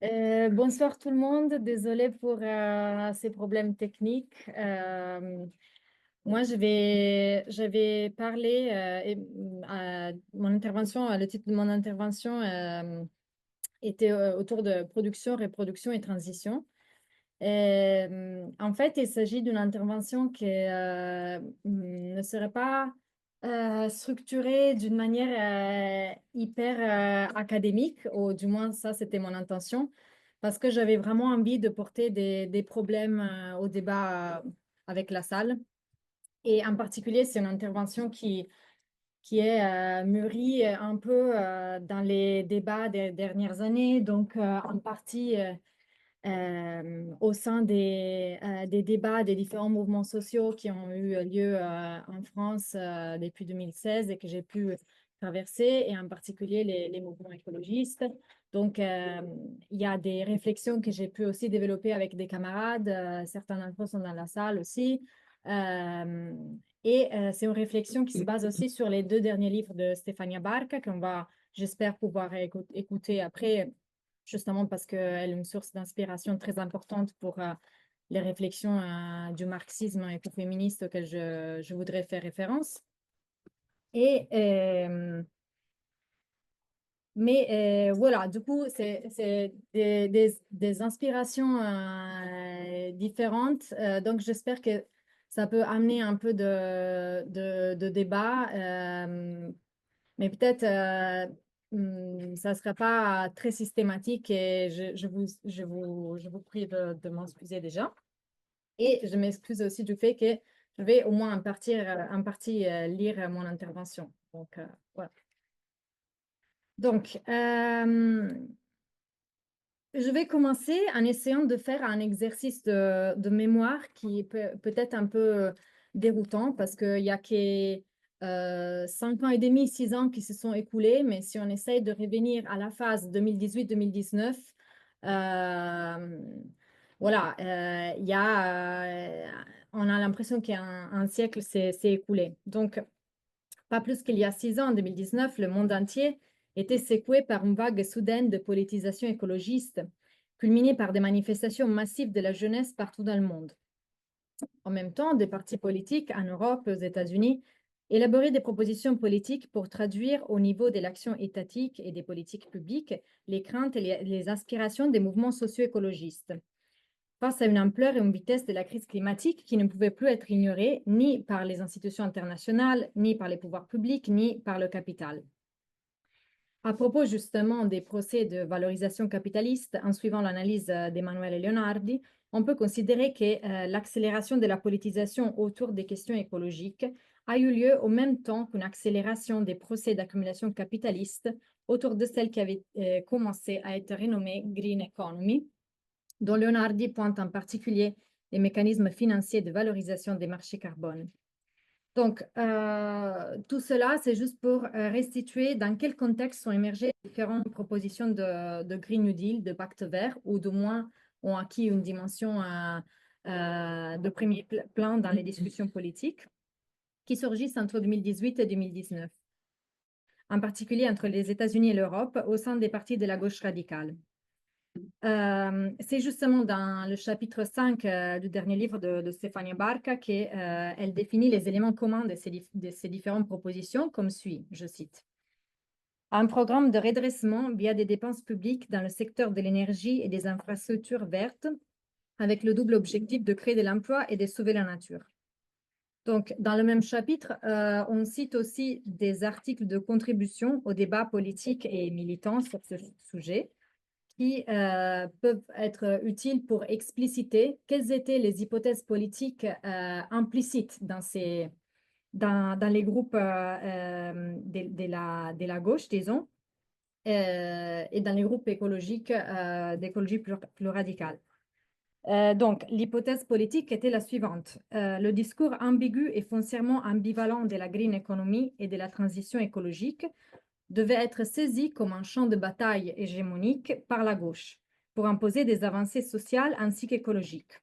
Bonsoir tout le monde, désolée pour ces problèmes techniques. Moi, je vais parler, mon intervention, le titre de mon intervention était autour de production, reproduction et transition. En fait, il s'agit d'une intervention qui ne serait pas structurée d'une manière hyper académique, ou du moins ça, c'était mon intention, parce que j'avais vraiment envie de porter des problèmes au débat avec la salle. Et en particulier, c'est une intervention qui est mûrie un peu dans les débats des dernières années, donc en partie au sein des débats des différents mouvements sociaux qui ont eu lieu en France depuis 2016 et que j'ai pu traverser, et en particulier les mouvements écologistes. Donc, il y a des réflexions que j'ai pu aussi développer avec des camarades. Certains d'entre eux sont dans la salle aussi. Euh, c'est une réflexion qui se base aussi sur les deux derniers livres de Stefania Barca qu'on va, j'espère, pouvoir écouter après, justement parce qu'elle est une source d'inspiration très importante pour les réflexions du marxisme écoféministe auquel je voudrais faire référence. Et, voilà, du coup, c'est des inspirations différentes. Donc, j'espère que ça peut amener un peu de débat. Mais peut-être ça ne sera pas très systématique, et je vous prie de m'en excuser déjà. Et je m'excuse aussi du fait que je vais au moins en partie lire mon intervention. Donc, voilà. Donc, je vais commencer en essayant de faire un exercice de mémoire qui peut être un peu déroutant parce qu'il y a que 5 ans et demi, 6 ans qui se sont écoulés, mais si on essaye de revenir à la phase 2018-2019, euh, voilà, on a l'impression qu'un siècle s'est écoulé. Donc, pas plus qu'il y a 6 ans, en 2019, le monde entier était secoué par une vague soudaine de politisation écologiste, culminée par des manifestations massives de la jeunesse partout dans le monde. En même temps, des partis politiques en Europe et aux États-Unis élaboraient des propositions politiques pour traduire au niveau de l'action étatique et des politiques publiques les craintes et les aspirations des mouvements socio-écologistes face à une ampleur et une vitesse de la crise climatique qui ne pouvait plus être ignorée ni par les institutions internationales, ni par les pouvoirs publics, ni par le capital. À propos justement des procès de valorisation capitaliste, en suivant l'analyse d'Emanuele Leonardi, on peut considérer que l'accélération de la politisation autour des questions écologiques a eu lieu au même temps qu'une accélération des procès d'accumulation capitaliste autour de celle qui avait commencé à être renommée Green Economy, dont Leonardi pointe en particulier les mécanismes financiers de valorisation des marchés carbone. Donc, tout cela, c'est juste pour restituer dans quel contexte sont émergées différentes propositions de Green New Deal, de pacte vert, ou de moins ont acquis une dimension de premier plan dans les discussions politiques, qui surgissent entre 2018 et 2019, en particulier entre les États-Unis et l'Europe, au sein des partis de la gauche radicale. C'est justement dans le chapitre 5 du dernier livre de Stefania Barca qu'elle définit les éléments communs de ces différentes propositions comme suit, je cite. Un programme de redressement via des dépenses publiques dans le secteur de l'énergie et des infrastructures vertes, avec le double objectif de créer de l'emploi et de sauver la nature. Donc, dans le même chapitre, on cite aussi des articles de contribution au débat politique et militant sur ce sujet, qui peuvent être utiles pour expliciter quelles étaient les hypothèses politiques implicites dans les groupes de la gauche, disons, et dans les groupes écologiques d'écologie plus radicale. Donc, l'hypothèse politique était la suivante. Le discours ambigu et foncièrement ambivalent de la green economy et de la transition écologique devait être saisi comme un champ de bataille hégémonique par la gauche pour imposer des avancées sociales ainsi qu'écologiques.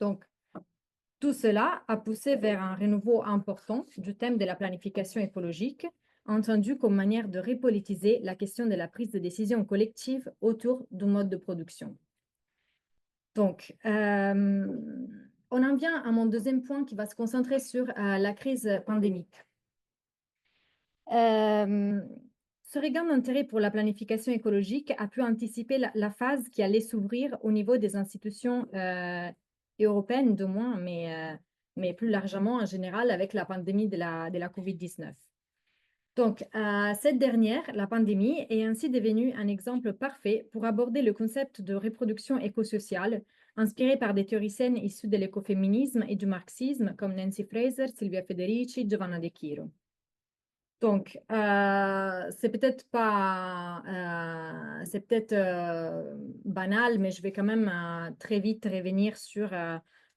Donc, tout cela a poussé vers un renouveau important du thème de la planification écologique, entendu comme manière de repolitiser la question de la prise de décision collective autour du mode de production. Donc, on en vient à mon deuxième point qui va se concentrer sur la crise pandémique. Ce regain d'intérêt pour la planification écologique a pu anticiper la phase qui allait s'ouvrir au niveau des institutions européennes, de moins, mais plus largement en général avec la pandémie de la COVID-19. Donc, cette dernière, la pandémie, est ainsi devenue un exemple parfait pour aborder le concept de reproduction écosociale, inspiré par des théoriciennes issues de l'écoféminisme et du marxisme, comme Nancy Fraser, Silvia Federici, Giovanna De Chiro. Donc, c'est peut-être pas, c'est peut-être banal, mais je vais quand même très vite revenir sur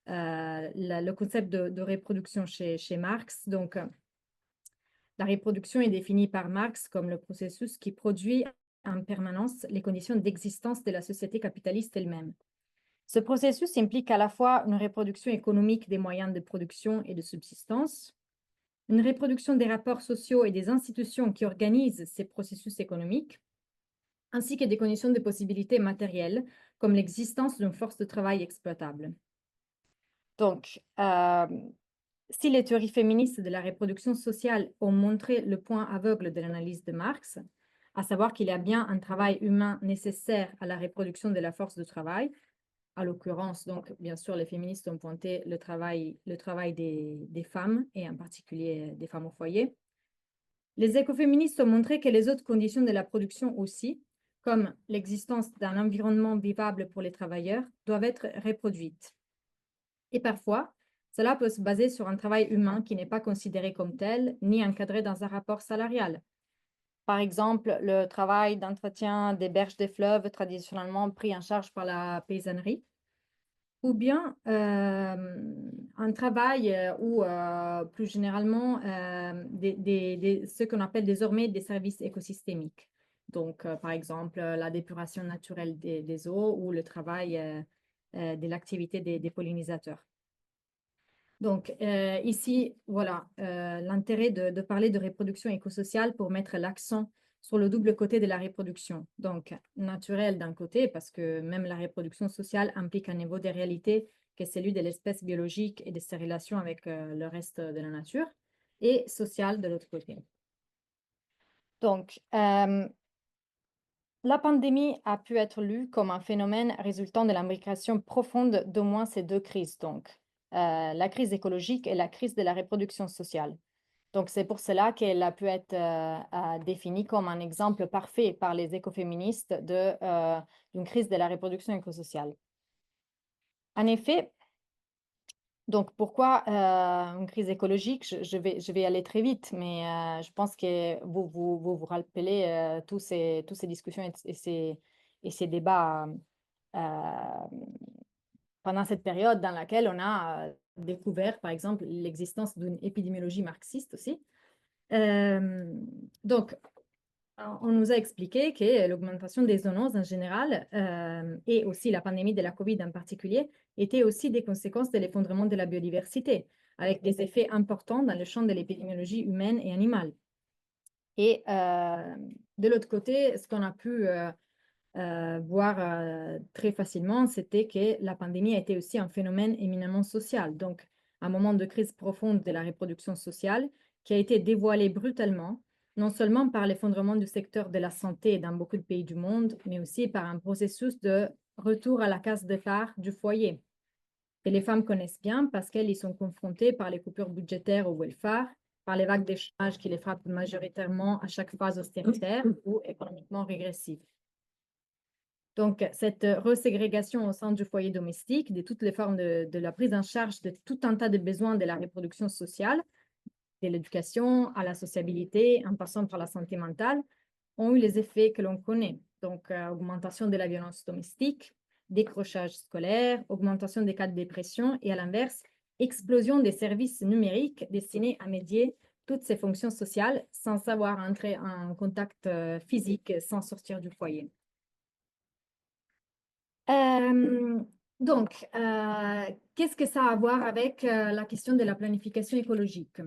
le concept de reproduction chez Marx. Donc, la reproduction est définie par Marx comme le processus qui produit en permanence les conditions d'existence de la société capitaliste elle-même. Ce processus implique à la fois une reproduction économique des moyens de production et de subsistance, une reproduction des rapports sociaux et des institutions qui organisent ces processus économiques, ainsi que des conditions de possibilités matérielles, comme l'existence d'une force de travail exploitable. Donc, si les théories féministes de la reproduction sociale ont montré le point aveugle de l'analyse de Marx, à savoir qu'il y a bien un travail humain nécessaire à la reproduction de la force de travail, à l'occurrence, donc, bien sûr, les féministes ont pointé le travail des femmes, et en particulier des femmes au foyer. Les écoféministes ont montré que les autres conditions de la production aussi, comme l'existence d'un environnement vivable pour les travailleurs, doivent être reproduites. Et parfois, cela peut se baser sur un travail humain qui n'est pas considéré comme tel, ni encadré dans un rapport salarial. Par exemple, le travail d'entretien des berges des fleuves, traditionnellement pris en charge par la paysannerie, ou bien un travail ou plus généralement ce qu'on appelle désormais des services écosystémiques. Donc, par exemple, la dépuration naturelle des eaux ou le travail de l'activité des pollinisateurs. Donc, ici, voilà, l'intérêt de parler de reproduction écosociale pour mettre l'accent sur le double côté de la reproduction. Donc, naturelle d'un côté, parce que même la reproduction sociale implique un niveau de réalité qui est celui de l'espèce biologique et de ses relations avec le reste de la nature, et sociale de l'autre côté. Donc, la pandémie a pu être lue comme un phénomène résultant de l'imbrication profonde d'au moins ces deux crises, donc la crise écologique et la crise de la reproduction sociale. Donc, c'est pour cela qu'elle a pu être définie comme un exemple parfait par les écoféministes d'une crise de la reproduction écosociale. En effet, donc pourquoi une crise écologique? Je vais aller très vite, mais je pense que vous rappelez tous ces discussions et ces débats pendant cette période dans laquelle on a découvert, par exemple, l'existence d'une épidémiologie marxiste aussi. Donc, on nous a expliqué que l'augmentation des zoonoses en général et aussi la pandémie de la COVID en particulier étaient aussi des conséquences de l'effondrement de la biodiversité, avec des effets importants dans le champ de l'épidémiologie humaine et animale. Et de l'autre côté, ce qu'on a pu voir très facilement, c'était que la pandémie a été aussi un phénomène éminemment social, donc un moment de crise profonde de la reproduction sociale qui a été dévoilé brutalement, non seulement par l'effondrement du secteur de la santé dans beaucoup de pays du monde, mais aussi par un processus de retour à la case départ du foyer. Et les femmes connaissent bien parce qu'elles y sont confrontées par les coupures budgétaires au welfare, par les vagues de chômage qui les frappent majoritairement à chaque phase austéritaire ou économiquement régressive. Donc, cette reségrégation au sein du foyer domestique, de toutes les formes de la prise en charge de tout un tas de besoins de la reproduction sociale, de l'éducation à la sociabilité, en passant par la santé mentale, ont eu les effets que l'on connaît. Donc, augmentation de la violence domestique, décrochage scolaire, augmentation des cas de dépression et à l'inverse, explosion des services numériques destinés à médier toutes ces fonctions sociales sans savoir entrer en contact physique sans sortir du foyer. Donc, qu'est-ce que ça a à voir avec la question de la planification écologique?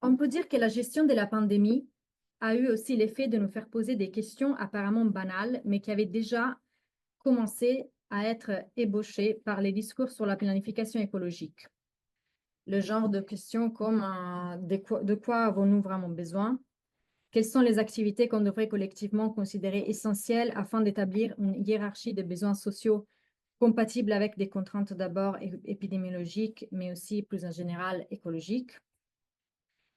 On peut dire que la gestion de la pandémie a eu aussi l'effet de nous faire poser des questions apparemment banales, mais qui avaient déjà commencé à être ébauchées par les discours sur la planification écologique. Le genre de questions comme de quoi avons-nous vraiment besoin? Quelles sont les activités qu'on devrait collectivement considérer essentielles afin d'établir une hiérarchie des besoins sociaux compatible avec des contraintes d'abord épidémiologiques, mais aussi plus en général écologiques?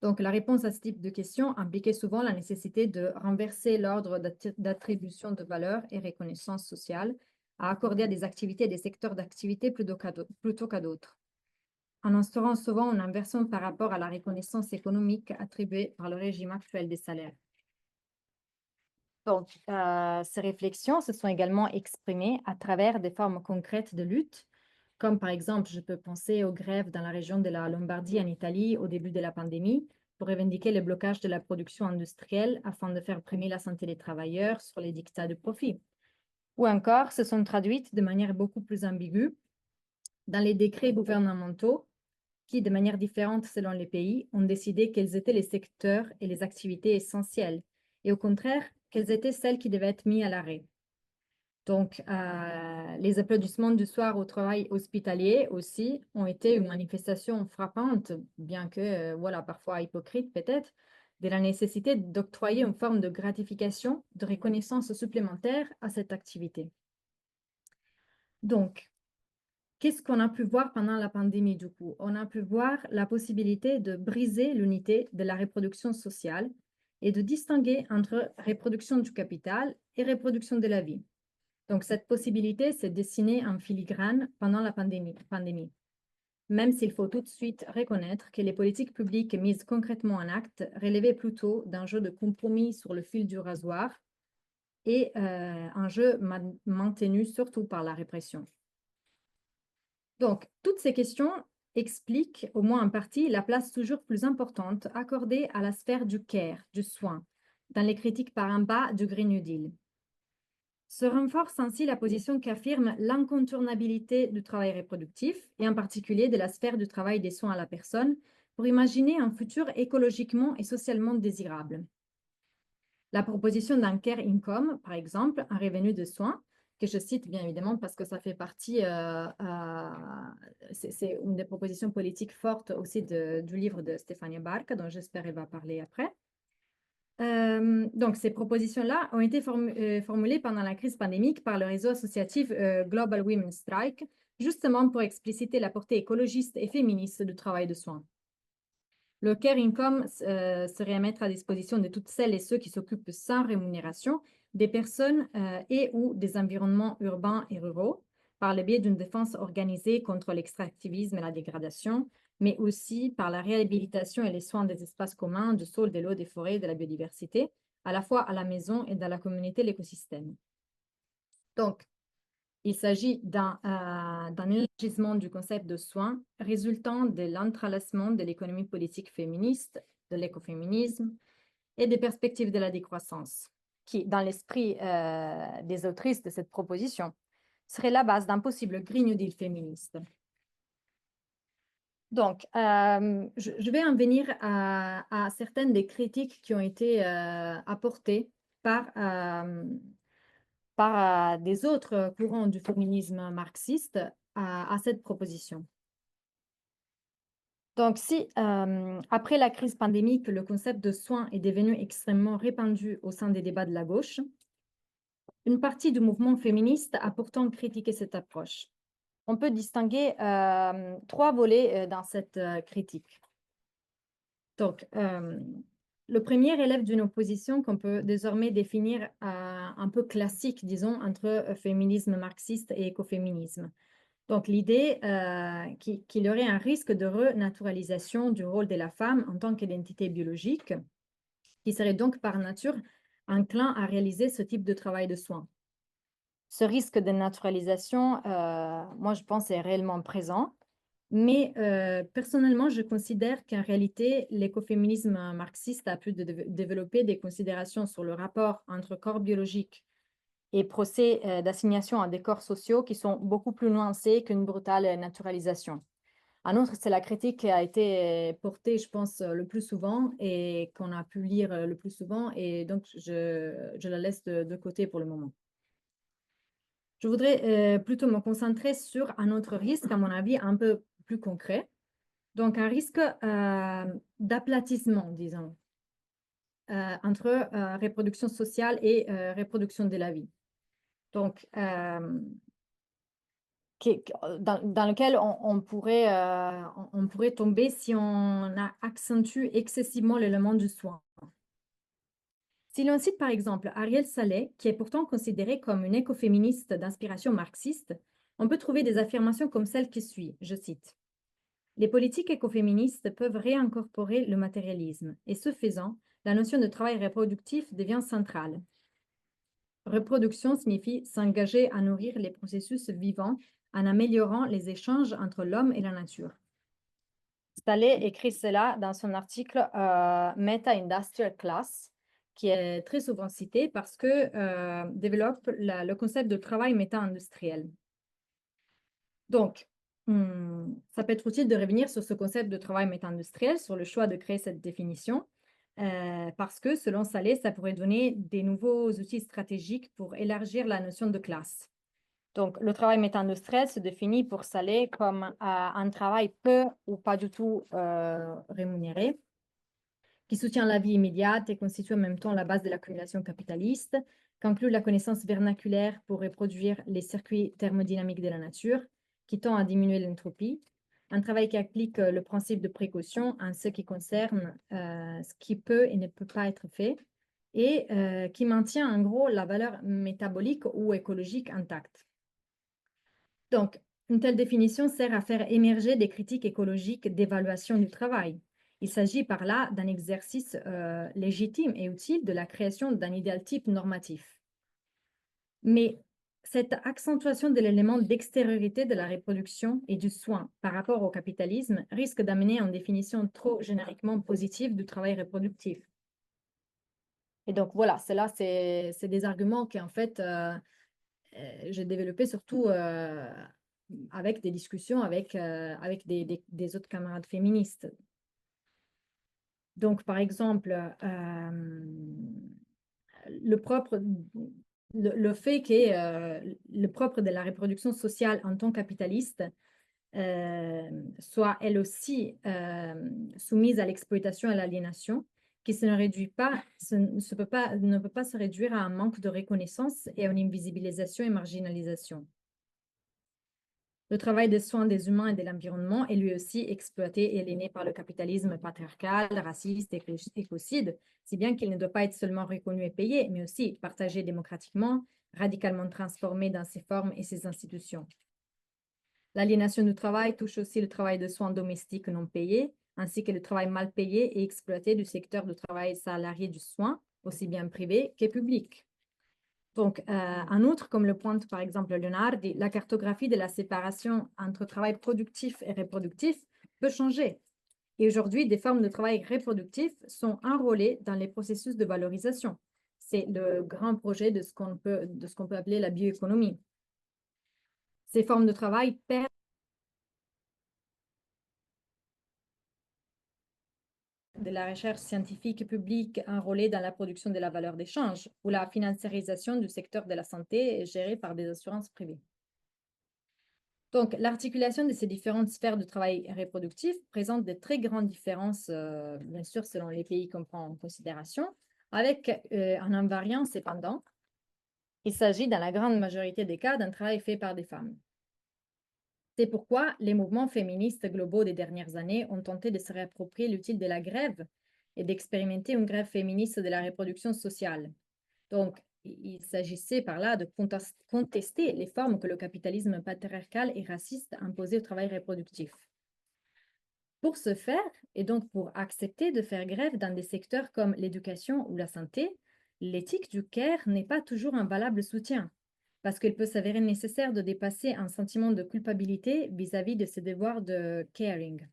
Donc, la réponse à ce type de questions impliquait souvent la nécessité de renverser l'ordre d'attribution de valeur et reconnaissance sociale à accorder à des activités et des secteurs d'activité plutôt qu'à d'autres, en instaurant souvent une inversion par rapport à la reconnaissance économique attribuée par le régime actuel des salaires. Donc, ces réflexions se sont également exprimées à travers des formes concrètes de lutte, comme par exemple, je peux penser aux grèves dans la région de la Lombardie en Italie au début de la pandémie pour revendiquer le blocage de la production industrielle afin de faire primer la santé des travailleurs sur les dictats de profit. Ou encore, se sont traduites de manière beaucoup plus ambiguë dans les décrets gouvernementaux qui, de manière différente selon les pays, ont décidé quels étaient les secteurs et les activités essentielles, et au contraire, quelles étaient celles qui devaient être mises à l'arrêt. Donc, les applaudissements du soir au travail hospitalier aussi ont été une manifestation frappante, bien que, voilà, parfois hypocrite peut-être, de la nécessité d'octroyer une forme de gratification, de reconnaissance supplémentaire à cette activité. Donc, qu'est-ce qu'on a pu voir pendant la pandémie du coup? On a pu voir la possibilité de briser l'unité de la reproduction sociale et de distinguer entre reproduction du capital et reproduction de la vie. Donc, cette possibilité s'est dessinée en filigrane pendant la pandémie, même s'il faut tout de suite reconnaître que les politiques publiques mises concrètement en acte relevaient plutôt d'un jeu de compromis sur le fil du rasoir et un jeu maintenu surtout par la répression. Donc, toutes ces questions expliquent, au moins en partie, la place toujours plus importante accordée à la sphère du care, du soin, dans les critiques par en bas du Green New Deal. Se renforce ainsi la position qu'affirme l'incontournabilité du travail reproductif, et en particulier de la sphère du travail des soins à la personne, pour imaginer un futur écologiquement et socialement désirable. La proposition d'un care income, par exemple, un revenu de soins, que je cite bien évidemment parce que ça fait partie, c'est une des propositions politiques fortes aussi du livre de Stefania Barca, dont j'espère qu'elle va parler après. Donc, ces propositions-là ont été formulées pendant la crise pandémique par le réseau associatif Global Women's Strike, justement pour expliciter la portée écologiste et féministe du travail de soins. Le care income serait à mettre à disposition de toutes celles et ceux qui s'occupent sans rémunération des personnes et ou des environnements urbains et ruraux par le biais d'une défense organisée contre l'extractivisme et la dégradation, mais aussi par la réhabilitation et les soins des espaces communs, du sol, de l'eau, des forêts, de la biodiversité, à la fois à la maison et dans la communauté, l'écosystème. Donc, il s'agit d'un élargissement du concept de soin résultant de l'entrelacement de l'économie politique féministe, de l'écoféminisme et des perspectives de la décroissance, qui, dans l'esprit des autrices de cette proposition, serait la base d'un possible Green New Deal féministe. Donc, je vais en venir à certaines des critiques qui ont été apportées par des autres courants du féminisme marxiste à cette proposition. Donc, si après la crise pandémique, le concept de soin est devenu extrêmement répandu au sein des débats de la gauche, une partie du mouvement féministe a pourtant critiqué cette approche. On peut distinguer trois volets dans cette critique. Donc, le premier élève d'une opposition qu'on peut désormais définir un peu classique, disons, entre féminisme marxiste et écoféminisme. Donc, l'idée qu'il y aurait un risque de renaturalisation du rôle de la femme en tant qu'identité biologique, qui serait donc par nature enclin à réaliser ce type de travail de soins. Ce risque de naturalisation, moi, je pense, est réellement présent. Mais personnellement, je considère qu'en réalité, l'écoféminisme marxiste a pu développer des considérations sur le rapport entre corps biologique et procès d'assignation à des corps sociaux qui sont beaucoup plus nuancés qu'une brutale naturalisation. Un autre, c'est la critique qui a été portée, je pense, le plus souvent et qu'on a pu lire le plus souvent. Et donc, je la laisse de côté pour le moment. Je voudrais plutôt me concentrer sur un autre risque, à mon avis, un peu plus concret. Donc, un risque d'aplatissement, disons, entre reproduction sociale et reproduction de la vie. Donc, dans lequel on pourrait tomber si on accentue excessivement l'élément du soin. Si l'on cite par exemple Ariel Saleh, qui est pourtant considérée comme une écoféministe d'inspiration marxiste, on peut trouver des affirmations comme celle qui suit, je cite. Les politiques écoféministes peuvent réincorporer le matérialisme, et ce faisant, la notion de travail reproductif devient centrale. Reproduction signifie s'engager à nourrir les processus vivants en améliorant les échanges entre l'homme et la nature. Saleh écrit cela dans son article Meta-Industrial Class, qui est très souvent cité parce que développe le concept de travail méta-industriel. Donc, ça peut être utile de revenir sur ce concept de travail méta-industriel, sur le choix de créer cette définition, parce que, selon Saleh, ça pourrait donner des nouveaux outils stratégiques pour élargir la notion de classe. Donc, le travail méta-industriel se définit pour Saleh comme un travail peu ou pas du tout rémunéré, qui soutient la vie immédiate et constitue en même temps la base de l'accumulation capitaliste, qu'inclut la connaissance vernaculaire pour reproduire les circuits thermodynamiques de la nature, qui tend à diminuer l'entropie, un travail qui applique le principe de précaution en ce qui concerne ce qui peut et ne peut pas être fait, et qui maintient en gros la valeur métabolique ou écologique intacte. Donc, une telle définition sert à faire émerger des critiques écologiques d'évaluation du travail. Il s'agit par là d'un exercice légitime et utile de la création d'un idéal type normatif. Mais cette accentuation de l'élément d'extériorité de la reproduction et du soin par rapport au capitalisme risque d'amener à une définition trop génériquement positive du travail reproductif. Et donc voilà, c'est des arguments qui en fait j'ai développé surtout avec des discussions avec des autres camarades féministes. Donc, par exemple, le fait que le propre de la reproduction sociale en tant capitaliste soit elle aussi soumise à l'exploitation et à l'aliénation, qui se ne réduit pas, ne peut pas se réduire à un manque de reconnaissance et à une invisibilisation et marginalisation. Le travail de soins des humains et de l'environnement est lui aussi exploité et aliéné par le capitalisme patriarcal, raciste et écocide, si bien qu'il ne doit pas être seulement reconnu et payé, mais aussi partagé démocratiquement, radicalement transformé dans ses formes et ses institutions. L'aliénation du travail touche aussi le travail de soins domestiques non payés, ainsi que le travail mal payé et exploité du secteur du travail salarié du soin, aussi bien privé que public. Donc, en outre, comme le pointe par exemple Leonardi, la cartographie de la séparation entre travail productif et reproductif peut changer. Et aujourd'hui, des formes de travail reproductif sont enrôlées dans les processus de valorisation. C'est le grand projet de ce qu'on peut appeler la bioéconomie. Ces formes de travail perdent de la recherche scientifique publique enrôlée dans la production de la valeur d'échange ou la financiarisation du secteur de la santé géré par des assurances privées. Donc, l'articulation de ces différentes sphères de travail reproductif présente de très grandes différences, bien sûr, selon les pays qu'on prend en considération, avec un invariant cependant. Il s'agit, dans la grande majorité des cas, d'un travail fait par des femmes. C'est pourquoi les mouvements féministes globaux des dernières années ont tenté de se réapproprier l'utile de la grève et d'expérimenter une grève féministe de la reproduction sociale. Donc, il s'agissait par là de contester les formes que le capitalisme patriarcal et raciste imposait au travail reproductif. Pour ce faire, et donc pour accepter de faire grève dans des secteurs comme l'éducation ou la santé, l'éthique du care n'est pas toujours un valable soutien, parce qu'il peut s'avérer nécessaire de dépasser un sentiment de culpabilité vis-à-vis de ses devoirs de caring.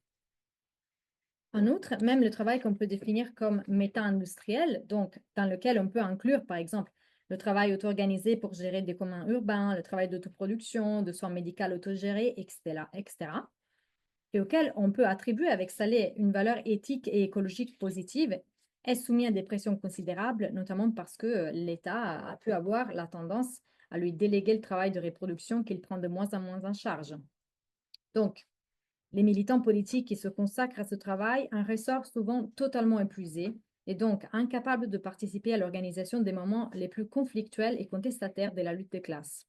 En outre, même le travail qu'on peut définir comme méta-industriel, donc dans lequel on peut inclure, par exemple, le travail auto-organisé pour gérer des communs urbains, le travail d'autoproduction, de soins médicaux autogérés, etc., et auquel on peut attribuer avec salé une valeur éthique et écologique positive, est soumis à des pressions considérables, notamment parce que l'État a pu avoir la tendance à lui déléguer le travail de reproduction qu'il prend de moins en moins en charge. Donc, les militants politiques qui se consacrent à ce travail en ressortent souvent totalement épuisés et donc incapables de participer à l'organisation des moments les plus conflictuels et contestataires de la lutte des classes.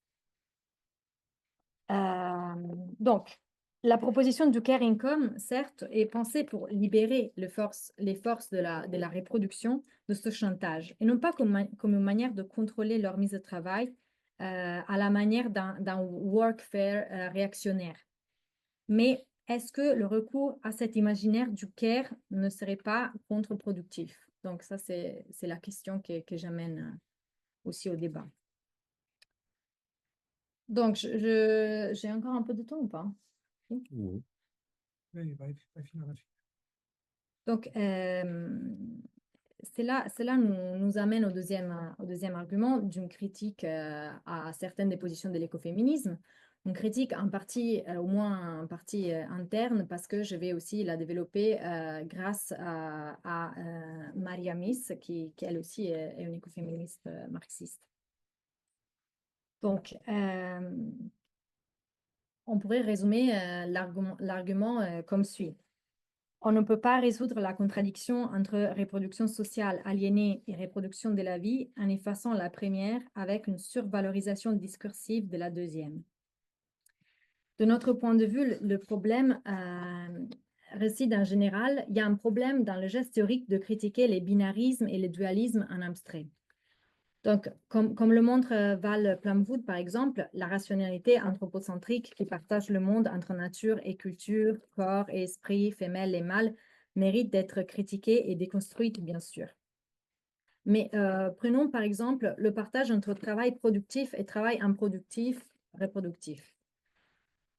Donc, la proposition du care income, certes, est pensée pour libérer les forces de la reproduction de ce chantage, et non pas comme une manière de contrôler leur mise au travail à la manière d'un workfare réactionnaire. Mais est-ce que le recours à cet imaginaire du care ne serait pas contre-productif? Donc ça, c'est la question que j'amène aussi au débat. Donc, j'ai encore un peu de temps ou pas? Oui. Oui, va finir là-dessus. Donc, cela nous amène au deuxième argument d'une critique à certaines des positions de l'écoféminisme. Une critique en partie, au moins en partie interne, parce que je vais aussi la développer grâce à Maria Mies, qui elle aussi est une écoféministe marxiste. Donc, on pourrait résumer l'argument comme suit. On ne peut pas résoudre la contradiction entre reproduction sociale aliénée et reproduction de la vie en effaçant la première avec une survalorisation discursive de la deuxième. De notre point de vue, le problème réside en général, il y a un problème dans le geste théorique de critiquer les binarismes et les dualismes en abstrait. Donc, comme le montre Val Plumwood, par exemple, la rationalité anthropocentrique qui partage le monde entre nature et culture, corps et esprit, femelle et mâle, mérite d'être critiquée et déconstruite, bien sûr. Mais prenons par exemple le partage entre travail productif et travail improductif, reproductif.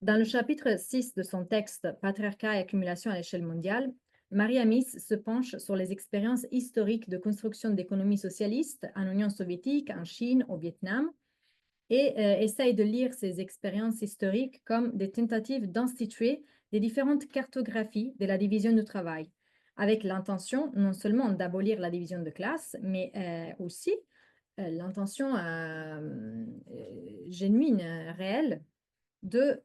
Dans le chapitre 6 de son texte « Patriarcat et accumulation à l'échelle mondiale », Maria Mies se penche sur les expériences historiques de construction d'économies socialistes en Union soviétique, en Chine, au Vietnam, et essaye de lire ces expériences historiques comme des tentatives d'instituer des différentes cartographies de la division du travail, avec l'intention non seulement d'abolir la division de classe, mais aussi l'intention génuine, réelle, de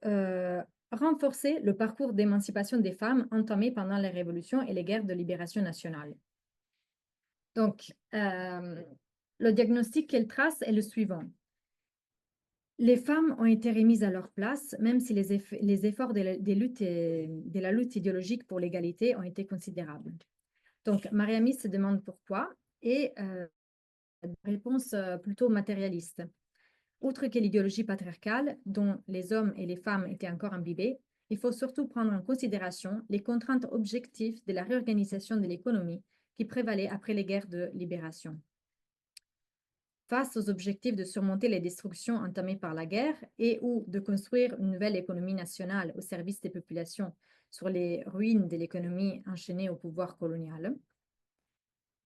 renforcer le parcours d'émancipation des femmes entamé pendant les révolutions et les guerres de libération nationale. Donc, le diagnostic qu'elle trace est le suivant. Les femmes ont été remises à leur place, même si les efforts de la lutte idéologique pour l'égalité ont été considérables. Donc, Maria Mies se demande pourquoi, et réponse plutôt matérialiste. Outre que l'idéologie patriarcale, dont les hommes et les femmes étaient encore imbibés, il faut surtout prendre en considération les contraintes objectives de la réorganisation de l'économie qui prévalaient après les guerres de libération. Face aux objectifs de surmonter les destructions entamées par la guerre et ou de construire une nouvelle économie nationale au service des populations sur les ruines de l'économie enchaînée au pouvoir colonial,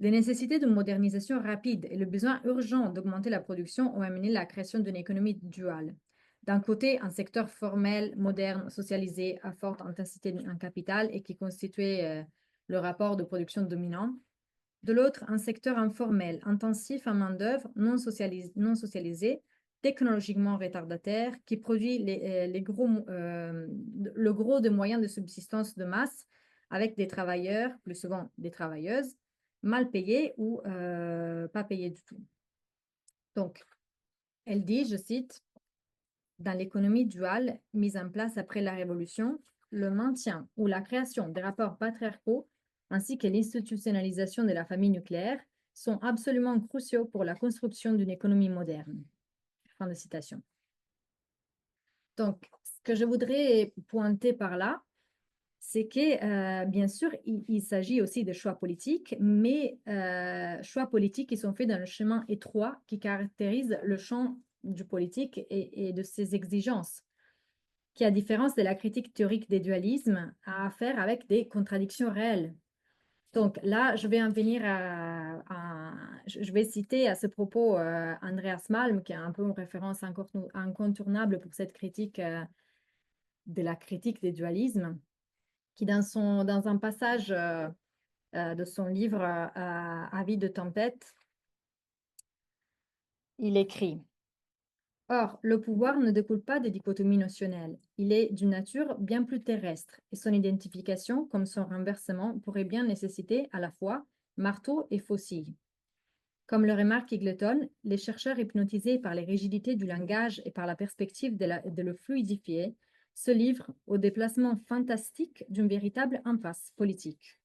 les nécessités de modernisation rapide et le besoin urgent d'augmenter la production ont amené la création d'une économie duale. D'un côté, un secteur formel, moderne, socialisé, à forte intensité en capital et qui constituait le rapport de production dominant. De l'autre, un secteur informel, intensif en main-d'œuvre, non socialisé, technologiquement retardataire, qui produit le gros des moyens de subsistance de masse avec des travailleurs, plus souvent des travailleuses, mal payés ou pas payés du tout. Donc, elle dit, je cite, « Dans l'économie duale mise en place après la Révolution, le maintien ou la création des rapports patriarcaux ainsi que l'institutionnalisation de la famille nucléaire sont absolument cruciaux pour la construction d'une économie moderne. » Fin de citation. Donc, ce que je voudrais pointer par là, c'est que, bien sûr, il s'agit aussi de choix politiques, mais choix politiques qui sont faits dans le chemin étroit qui caractérise le champ du politique et de ses exigences, qui, à différence de la critique théorique des dualismes, a affaire avec des contradictions réelles. Donc là, je vais en venir je vais citer à ce propos Andreas Malm, qui est un peu une référence incontournable pour cette critique de la critique des dualismes. qui dans un passage de son livre Avis de tempête, il écrit: Or, le pouvoir ne découle pas des dichotomies notionnelles. Il est d'une nature bien plus terrestre, et son identification, comme son renversement, pourrait bien nécessiter à la fois marteau et faucille. Comme le remarque Eagleton, les chercheurs hypnotisés par les rigidités du langage et par la perspective de le fluidifier se livrent au déplacement fantastique d'une véritable impasse politique.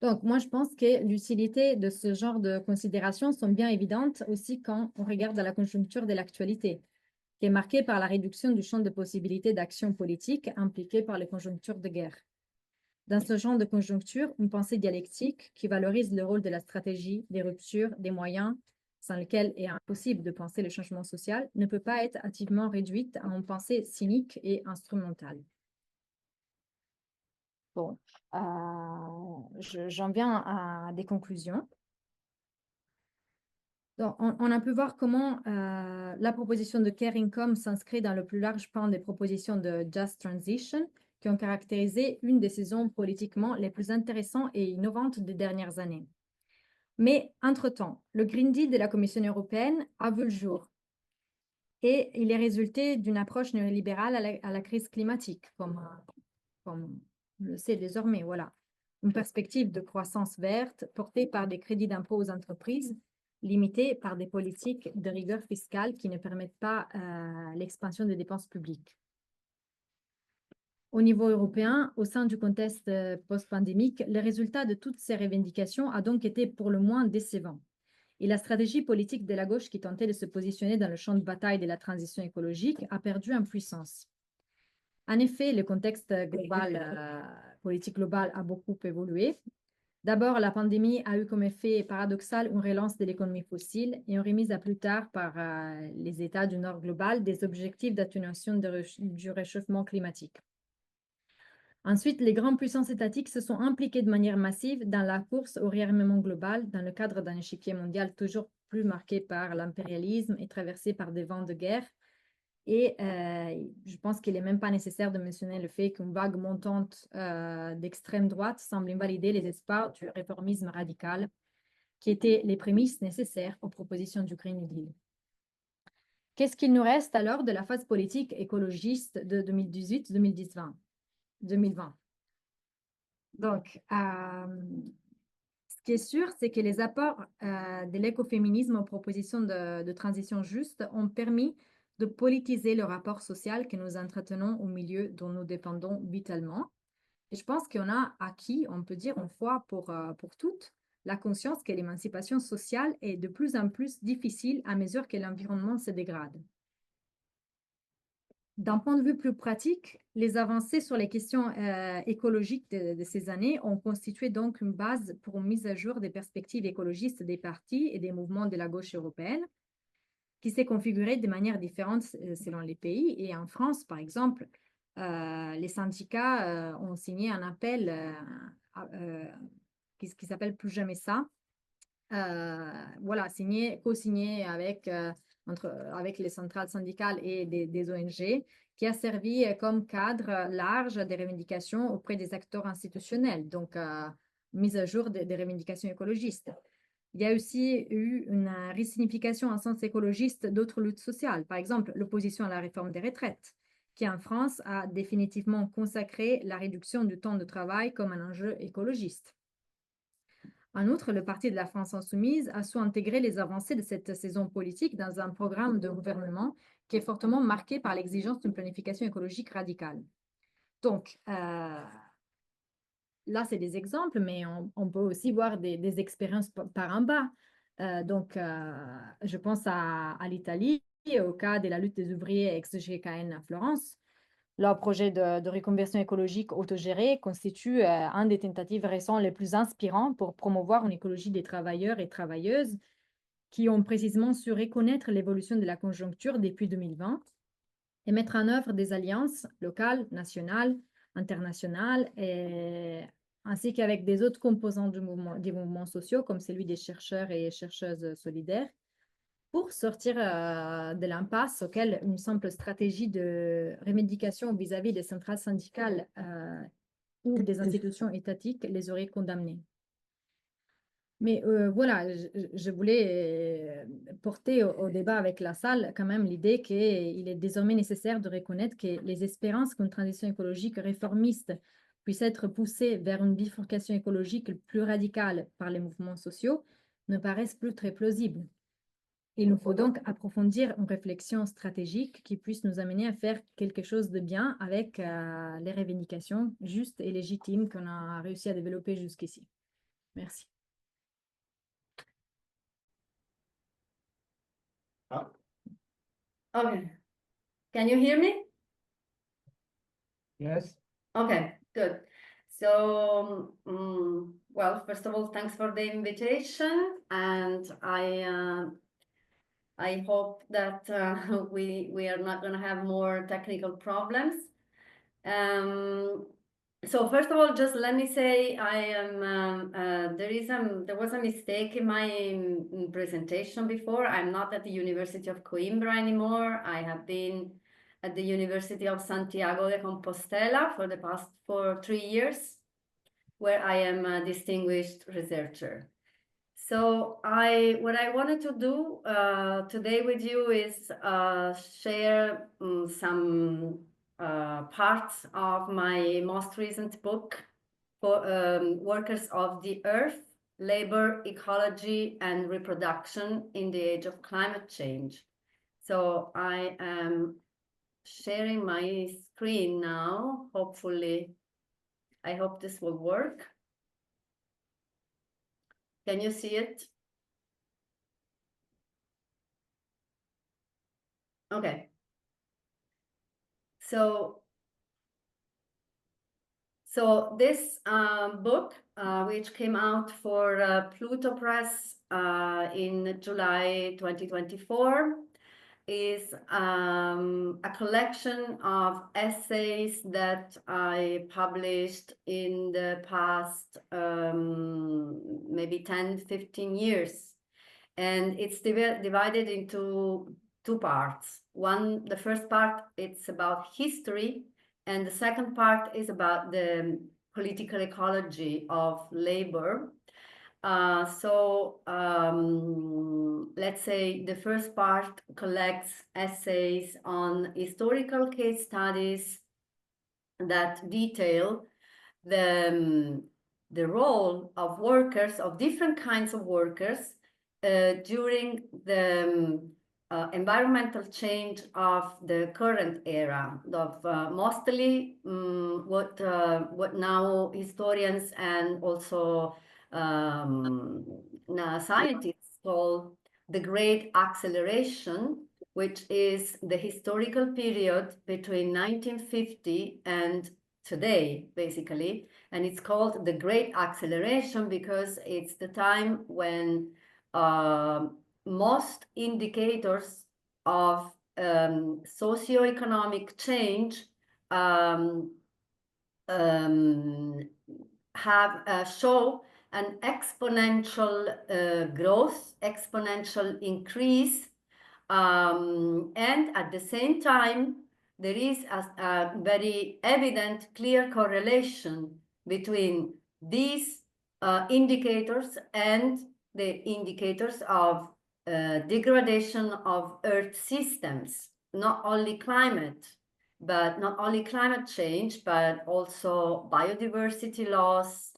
Donc, moi, je pense que l'utilité de ce genre de considérations sont bien évidentes aussi quand on regarde à la conjoncture de l'actualité, qui est marquée par la réduction du champ de possibilités d'action politique impliquée par les conjonctures de guerre. Dans ce genre de conjoncture, une pensée dialectique qui valorise le rôle de la stratégie, des ruptures, des moyens, sans lesquels il est impossible de penser le changement social, ne peut pas être hâtivement réduite à une pensée cynique et instrumentale. Bon, j'en viens à des conclusions. Donc, on a pu voir comment la proposition de Care Income s'inscrit dans le plus large pan des propositions de Just Transition qui ont caractérisé une des saisons politiquement les plus intéressantes et innovantes des dernières années. Mais, entre-temps, le Green Deal de la Commission européenne a vu le jour et il est résulté d'une approche néolibérale à la crise climatique, comme on le sait désormais, voilà. Une perspective de croissance verte portée par des crédits d'impôt aux entreprises, limitée par des politiques de rigueur fiscale qui ne permettent pas l'expansion des dépenses publiques. Au niveau européen, au sein du contexte post-pandémique, le résultat de toutes ces revendications a donc été pour le moins décevant. Et la stratégie politique de la gauche qui tentait de se positionner dans le champ de bataille de la transition écologique a perdu en puissance. En effet, le contexte global, politique global a beaucoup évolué. D'abord, la pandémie a eu comme effet paradoxal une relance de l'économie fossile et une remise à plus tard par les États du Nord global des objectifs d'atténuation du réchauffement climatique. Ensuite, les grandes puissances étatiques se sont impliquées de manière massive dans la course au réarmement global dans le cadre d'un échiquier mondial toujours plus marqué par l'impérialisme et traversé par des vents de guerre. Et je pense qu'il n'est même pas nécessaire de mentionner le fait qu'une vague montante d'extrême droite semble invalider les espoirs du réformisme radical, qui étaient les prémices nécessaires aux propositions du Green Deal. Qu'est-ce qu'il nous reste alors de la phase politique écologiste de 2018-2020 Donc, ce qui est sûr, c'est que les apports de l'écoféminisme aux propositions de transition juste ont permis de politiser le rapport social que nous entretenons au milieu dont nous dépendons vitalement. Et je pense qu'on a acquis, on peut dire une fois pour toutes, la conscience que l'émancipation sociale est de plus en plus difficile à mesure que l'environnement se dégrade. D'un point de vue plus pratique, les avancées sur les questions écologiques de ces années ont constitué donc une base pour une mise à jour des perspectives écologistes des partis et des mouvements de la gauche européenne, qui s'est configurée de manière différente selon les pays. Et en France, par exemple, les syndicats ont signé un appel qui s'appelle Plus jamais ça. Voilà, co-signé avec les centrales syndicales et des ONG, qui a servi comme cadre large des revendications auprès des acteurs institutionnels, donc mise à jour des revendications écologistes. Il y a aussi eu une resignification en sens écologiste d'autres luttes sociales, par exemple l'opposition à la réforme des retraites, qui en France a définitivement consacré la réduction du temps de travail comme un enjeu écologiste. En outre, le Parti de la France insoumise a su intégrer les avancées de cette saison politique dans un programme de gouvernement qui est fortement marqué par l'exigence d'une planification écologique radicale. Donc, là, c'est des exemples, mais on peut aussi voir des expériences par en bas. Je pense à l'Italie, au cas de la lutte des ouvriers ex-GKN à Florence. Leur projet de reconversion écologique autogérée constitue un des tentatives récentes les plus inspirants pour promouvoir une écologie des travailleurs et travailleuses qui ont précisément su reconnaître l'évolution de la conjoncture depuis 2020 et mettre en œuvre des alliances locales, nationales, internationales, ainsi qu'avec des autres composants des mouvements sociaux comme celui des chercheurs et chercheuses solidaires, pour sortir de l'impasse auquel une simple stratégie de remédication vis-à-vis des centrales syndicales ou des institutions étatiques les auraient condamnés. Mais voilà, je voulais porter au débat avec la salle quand même l'idée qu'il est désormais nécessaire de reconnaître que les espérances qu'une transition écologique réformiste puisse être poussée vers une bifurcation écologique plus radicale par les mouvements sociaux ne paraissent plus très plausibles. Il nous faut donc approfondir une réflexion stratégique qui puisse nous amener à faire quelque chose de bien avec les revendications justes et légitimes qu'on a réussi à développer jusqu'ici. Merci. Okay. Can you hear me? Yes. Okay, good. So, well, first of all, thanks for the invitation, and I hope that we are not going to have more technical problems. So first of all, just let me say I am there was a mistake in my presentation before. I'm not at the University of Coimbra anymore. I have been at the University of Santiago de Compostela for the past 3 years, where I am a distinguished researcher. So what I wanted to do today with you is share some parts of my most recent book for Workers of the Earth, Labor, Ecology, and Reproduction in the Age of Climate Change. So I am sharing my screen now. Hopefully, I hope this will work. Can you see it? Okay. So this book, which came out for Pluto Press in July 2024, is a collection of essays that I published in the past maybe 10, 15 years. And it's divided into 2 parts. The first part, it's about history, and the second part is about the political ecology of labor. Let's say the first part collects essays on historical case studies that detail the role of workers, of different kinds of workers, during the environmental change of the current era, of mostly what now historians and also scientists call the Great Acceleration, which is the historical period between 1950 and today, basically. And it's called the Great Acceleration because it's the time when most indicators of socioeconomic change show an exponential growth, exponential increase, and at the same time, there is a very evident, clear correlation between these indicators and the indicators of degradation of Earth systems, not only climate change, but also biodiversity loss,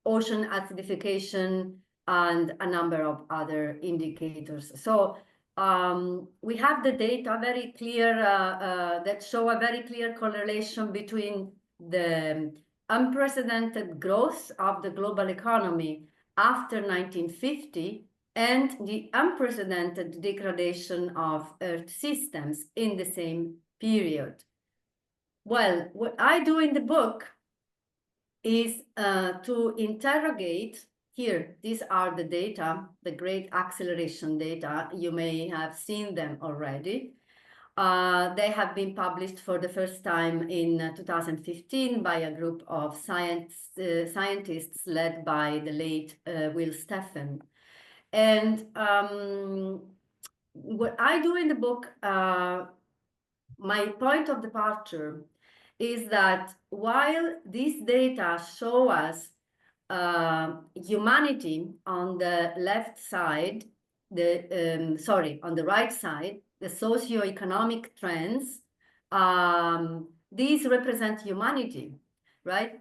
ocean acidification, and a number of other indicators. So we have the data very clear that show a very clear correlation between the unprecedented growth of the global economy after 1950 and the unprecedented degradation of Earth systems in the same period. Well, what I do in the book is to interrogate. Here, these are the data, the Great Acceleration data. You may have seen them already. They have been published for the first time in 2015 by a group of scientists led by the late Will Steffen. And what I do in the book, my point of departure is that while these data show us humanity on the left side, on the right side, the socio-economic trends, these represent humanity, right?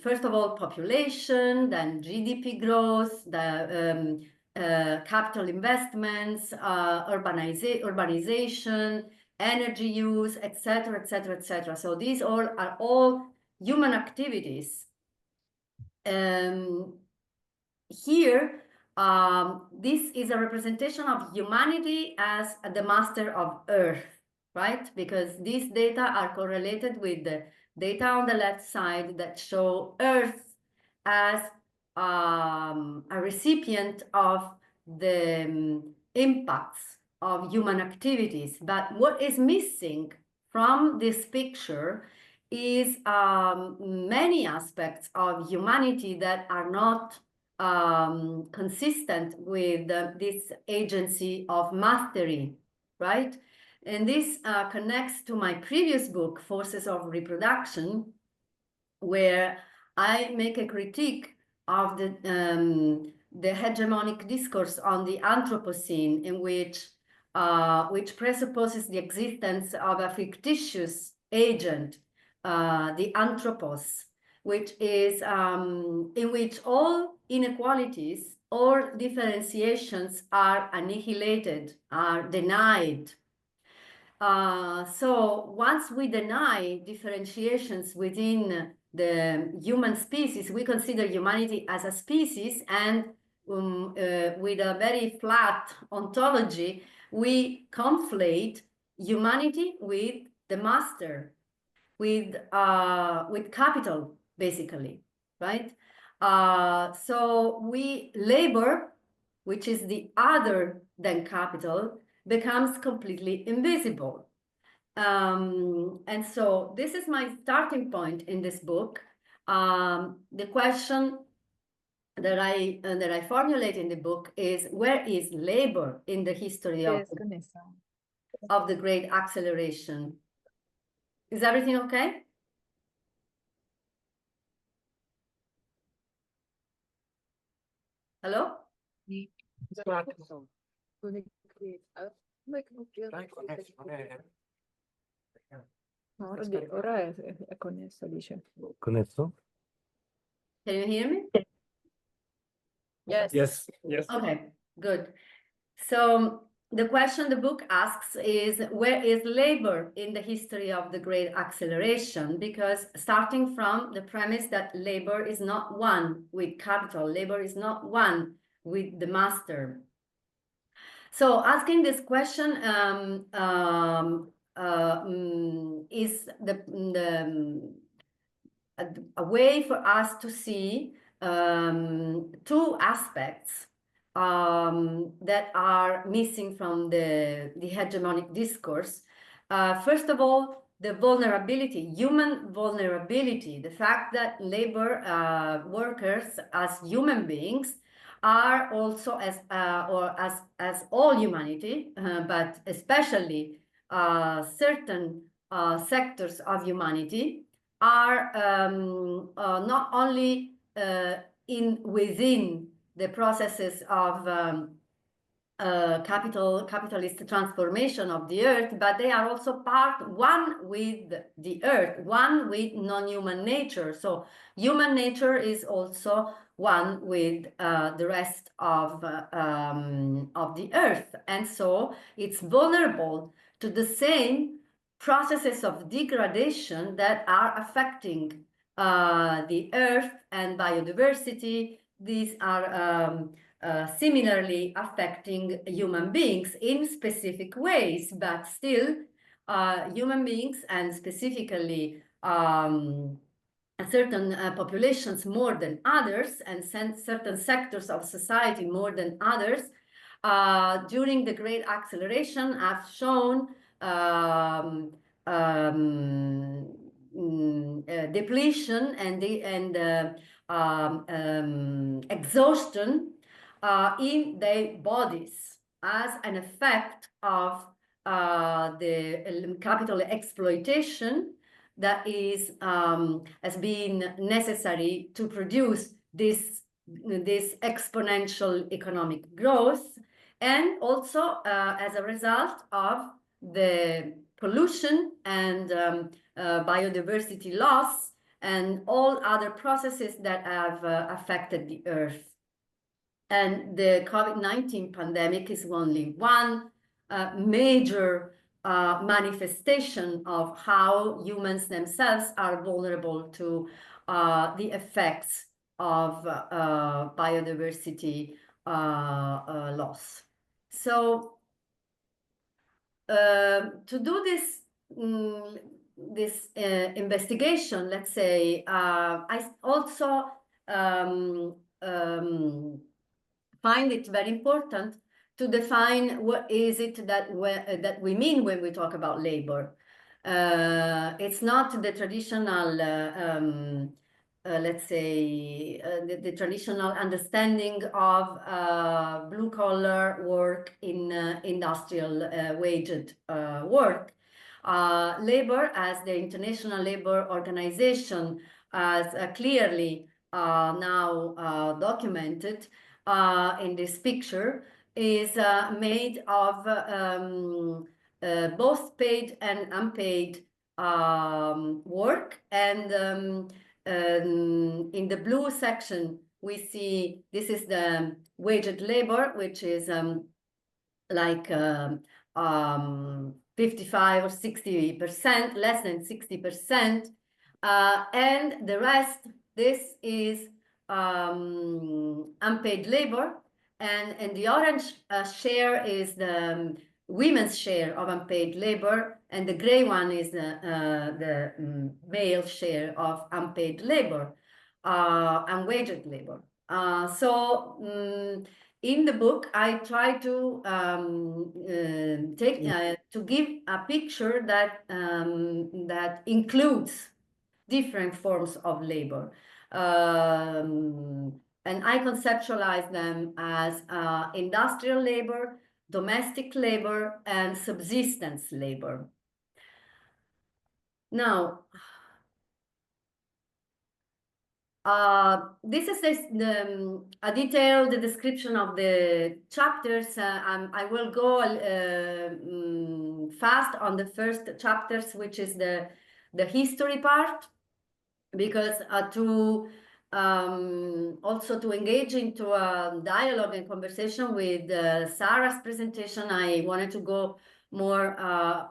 First of all, population, then GDP growth, the capital investments, urbanization, energy use, etc., etc., etc. So these are all human activities. Here, this is a representation of humanity as the master of Earth, right? Because these data are correlated with the data on the left side that show Earth as a recipient of the impacts of human activities. But what is missing from this picture is many aspects of humanity that are not consistent with this agency of mastery, right? And this connects to my previous book, Forces of Reproduction, where I make a critique of the hegemonic discourse on the Anthropocene, in which presupposes the existence of a fictitious agent, the anthropos, which is in which all inequalities or differentiations are annihilated, are denied. So once we deny differentiations within the human species, we consider humanity as a species, and with a very flat ontology, we conflate humanity with the master, with capital, basically, right? So labor, which is the other than capital, becomes completely invisible. And so this is my starting point in this book. The question that I formulate in the book is, where is labor in the history of the Great Acceleration? Is everything okay? Hello? No, ora è connesso, dice. Connesso? Can you hear me? Yes. Yes. Yes. Okay, good. So the question the book asks is, where is labor in the history of the Great Acceleration? Because starting from the premise that labor is not one with capital, labor is not one with the master. So asking this question is a way for us to see two aspects that are missing from the hegemonic discourse. First of all, the vulnerability, human vulnerability, the fact that labor workers as human beings are also as all humanity, but especially certain sectors of humanity are not only within the processes of capitalist transformation of the earth, but they are also one with the earth, one with non-human nature. So human nature is also one with the rest of the earth, and so it's vulnerable to the same processes of degradation that are affecting the earth and biodiversity. These are similarly affecting human beings in specific ways, but still human beings, and specifically certain populations more than others, and certain sectors of society more than others, during the Great Acceleration have shown depletion and exhaustion in their bodies as an effect of the capital exploitation that is has been necessary to produce this exponential economic growth, and also as a result of the pollution and biodiversity loss and all other processes that have affected the earth. And the COVID-19 pandemic is only one major manifestation of how humans themselves are vulnerable to the effects of biodiversity loss. So to do this investigation, let's say, I also find it very important to define what is it that we mean when we talk about labor. It's not the traditional, let's say, the traditional understanding of blue-collar work in industrial waged work. Labor, as the International Labour Organization has clearly now documented in this picture, is made of both paid and unpaid work. And in the blue section, we see this is the waged labor, which is like 55 or 60%, less than 60%. And the rest, this is unpaid labor, and the orange share is the women's share of unpaid labor, and the gray one is the male share of unpaid labor, unwaged labor. In the book, I try to to give a picture that that includes different forms of labor. And I conceptualize them as industrial labor, domestic labor, and subsistence labor. Now, this is a detailed description of the chapters. I will go fast on the first chapters, which is the history part, because also to engage into a dialogue and conversation with Sara's presentation, I wanted to go more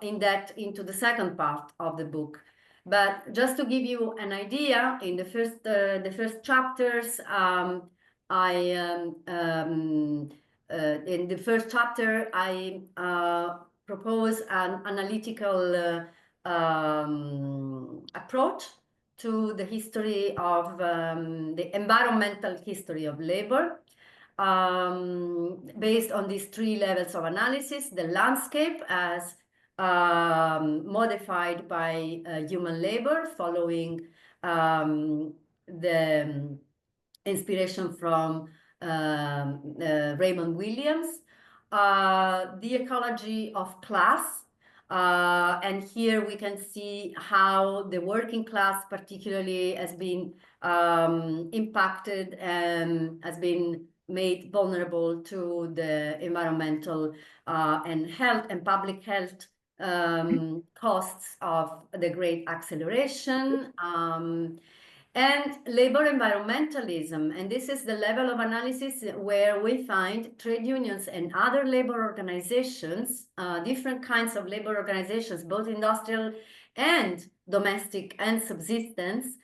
in depth into the second part of the book. But just to give you an idea, in the first chapters, in the first chapter, I propose an analytical approach to the history of the environmental history of labor, based on these three levels of analysis: the landscape as modified by human labor, following the inspiration from Raymond Williams, the ecology of class. And here we can see how the working class particularly has been impacted and has been made vulnerable to the environmental and health and public health costs of the great acceleration. And labor environmentalism, and this is the level of analysis where we find trade unions and other labor organizations, different kinds of labor organizations, both industrial and domestic and subsistence,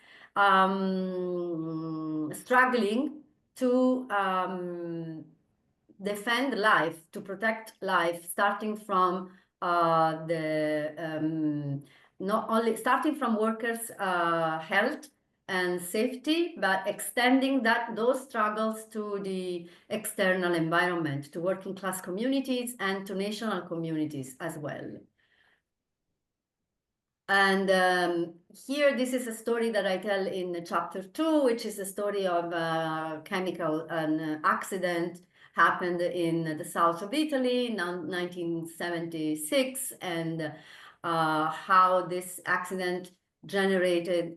struggling to defend life, to protect life, starting from not only starting from workers' health and safety, but extending those struggles to the external environment, to working class communities and to national communities as well. And here, this is a story that I tell in chapter 2, which is a story of a chemical accident happened in the south of Italy in 1976, and how this accident generated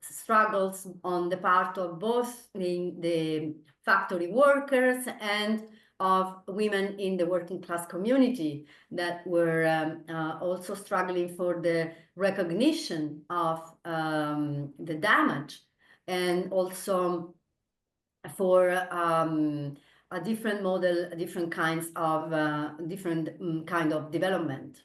struggles on the part of both the factory workers and of women in the working class community that were also struggling for the recognition of the damage, and also for a different model, different kinds of kind of development.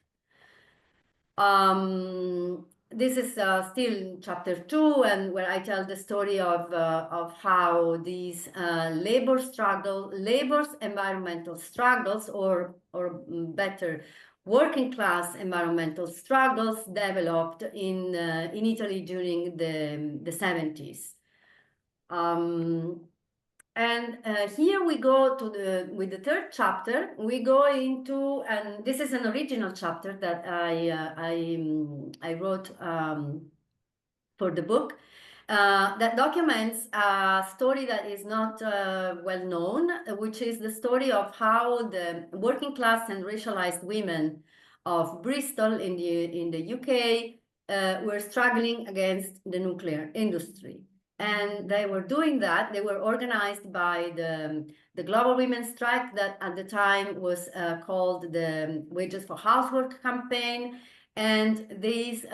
This is still chapter 2, and where I tell the story of how these labor's environmental struggles, or better, working class environmental struggles developed in Italy during the 70s. And here we go to with the third chapter. We go into, and this is an original chapter that I wrote for the book, that documents a story that is not well known, which is the story of how the working class and racialized women of Bristol in the UK were struggling against the nuclear industry. And they were doing that. They were organized by the Global Women's Strike that at the time was called the Wages for Housework campaign. And these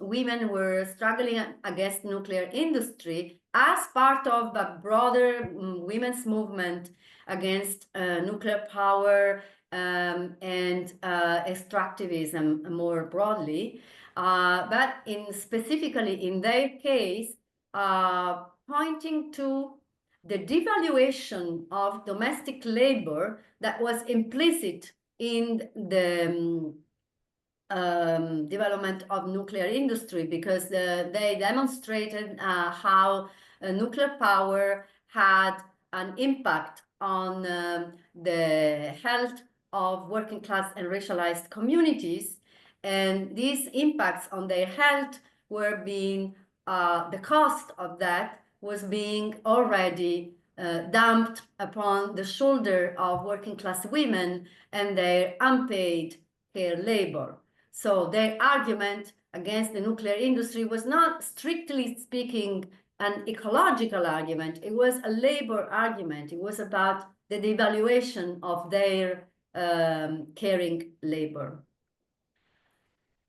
women were struggling against nuclear industry as part of a broader women's movement against nuclear power and extractivism more broadly. But specifically in their case, pointing to the devaluation of domestic labor that was implicit in the development of nuclear industry, because they demonstrated how nuclear power had an impact on the health of working class and racialized communities, and these impacts on their health were being the cost of that was being already dumped upon the shoulder of working class women and their unpaid care labor. So their argument against the nuclear industry was not, strictly speaking, an ecological argument. It was a labor argument. It was about the devaluation of their caring labor.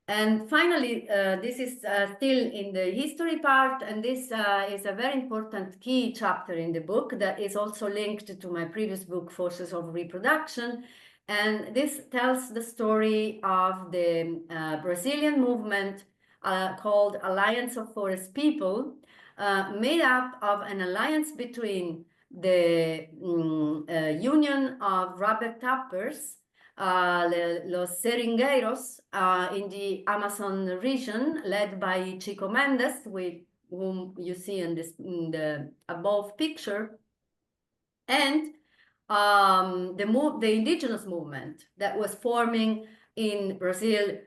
And finally, this is still in the history part, and this is a very important key chapter in the book that is also linked to my previous book, Forces of Reproduction. And this tells the story of the Brazilian movement called Alliance of Forest People, made up of an alliance between the Union of Rubber Tappers, los seringueiros in the Amazon region, led by Chico Mendes, with whom you see in the above picture, and the indigenous movement that was forming in Brazil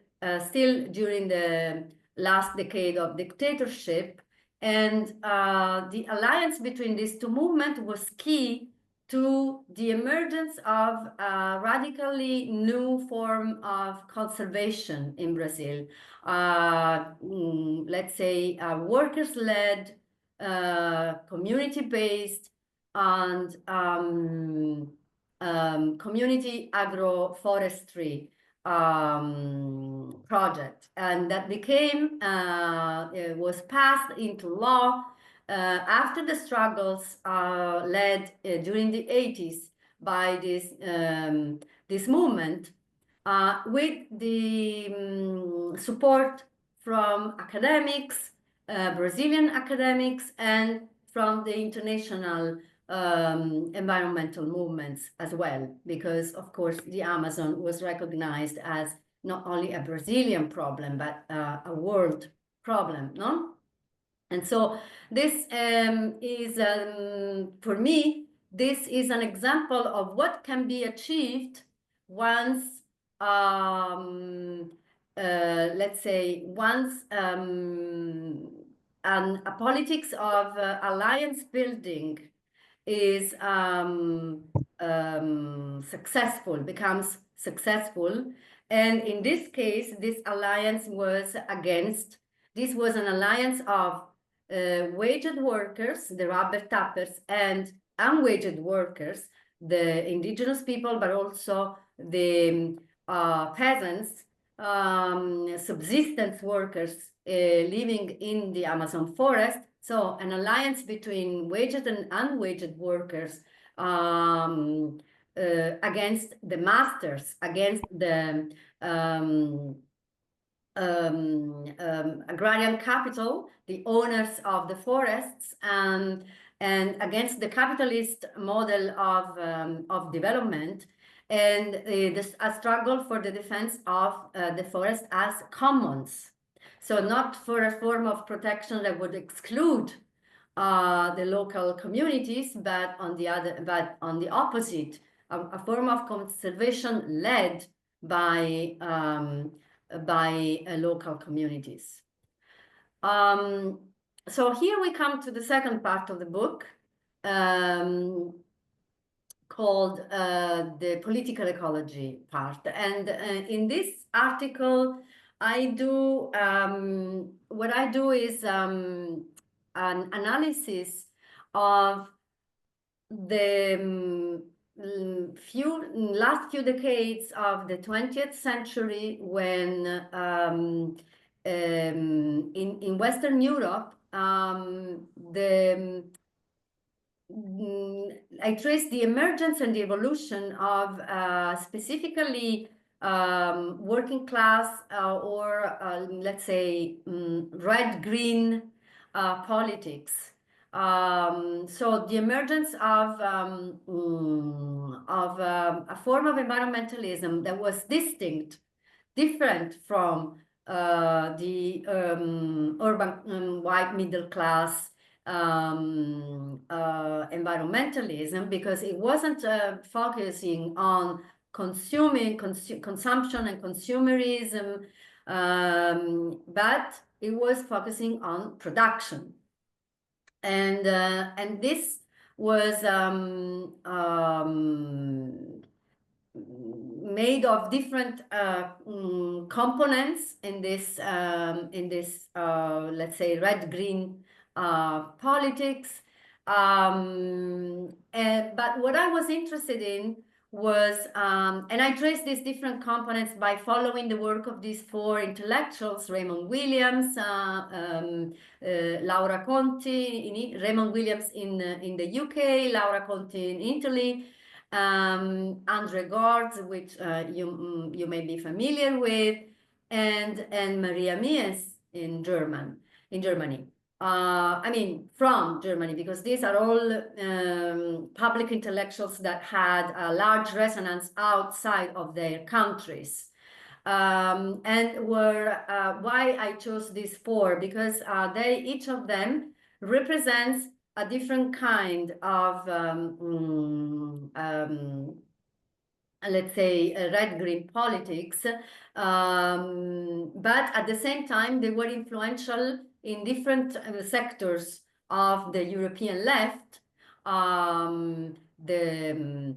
still during the last decade of dictatorship. And the alliance between these two movements was key to the emergence of a radically new form of conservation in Brazil. Let's say workers-led, community-based, and community agroforestry project. And that became, was passed into law after the struggles led during the 80s by this movement, with the support from academics, Brazilian academics, and from the international environmental movements as well, because of course the Amazon was recognized as not only a Brazilian problem, but a world problem, no? And so this is, for me, this is an example of what can be achieved once, let's say, once a politics of alliance building is successful, becomes successful. And in this case, this alliance was against This was an alliance of waged workers, the rubber tappers, and unwaged workers, the indigenous people, but also the peasants, subsistence workers living in the Amazon forest. So an alliance between waged and unwaged workers against the masters, against the agrarian capital, the owners of the forests, and against the capitalist model of development, and a struggle for the defense of the forest as commons. So not for a form of protection that would exclude the local communities, but on the opposite, a form of conservation led by local communities. So here we come to the second part of the book, called the political ecology part. And in this article, what I do is an analysis of the last few decades of the 20th century, when in Western Europe, I trace the emergence and the evolution of specifically working class or let's say red-green politics. So the emergence of a form of environmentalism that was different from the urban white middle class environmentalism, because it wasn't focusing on consumption and consumerism, but it was focusing on production. And this was made of different components in this let's say red-green politics. But what I was interested in was, and I traced these different components by following the work of these four intellectuals: Raymond Williams, Laura Conti, Raymond Williams in the UK, Laura Conti in Italy, Andre Gortz, which you may be familiar with, and Maria Mies in Germany. I mean, from Germany, because these are all public intellectuals that had a large resonance outside of their countries. And were why I chose these four, because each of them represents a different kind of let's say red-green politics, but at the same time they were influential in different sectors of the European left, the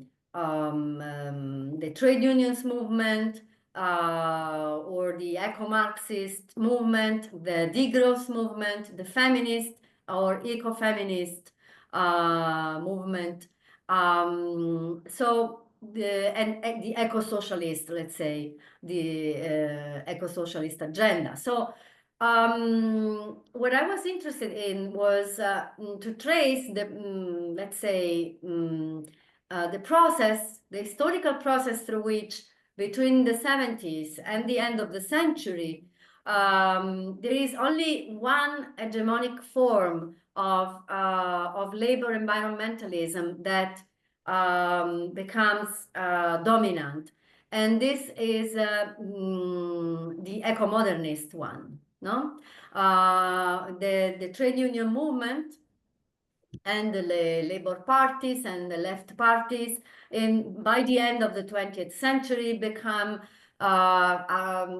trade unions movement, or the eco-Marxist movement, the degrowth movement, the feminist or eco-feminist movement. So the eco-socialist, let's say, the eco-socialist agenda. So what I was interested in was to trace the, let's say, the process, the historical process through which, between the 70s and the end of the century, there is only one hegemonic form of labor environmentalism that becomes dominant, and this is the eco-modernist one. No, the trade union movement and the labor parties and the left parties, by the end of the 20th century, become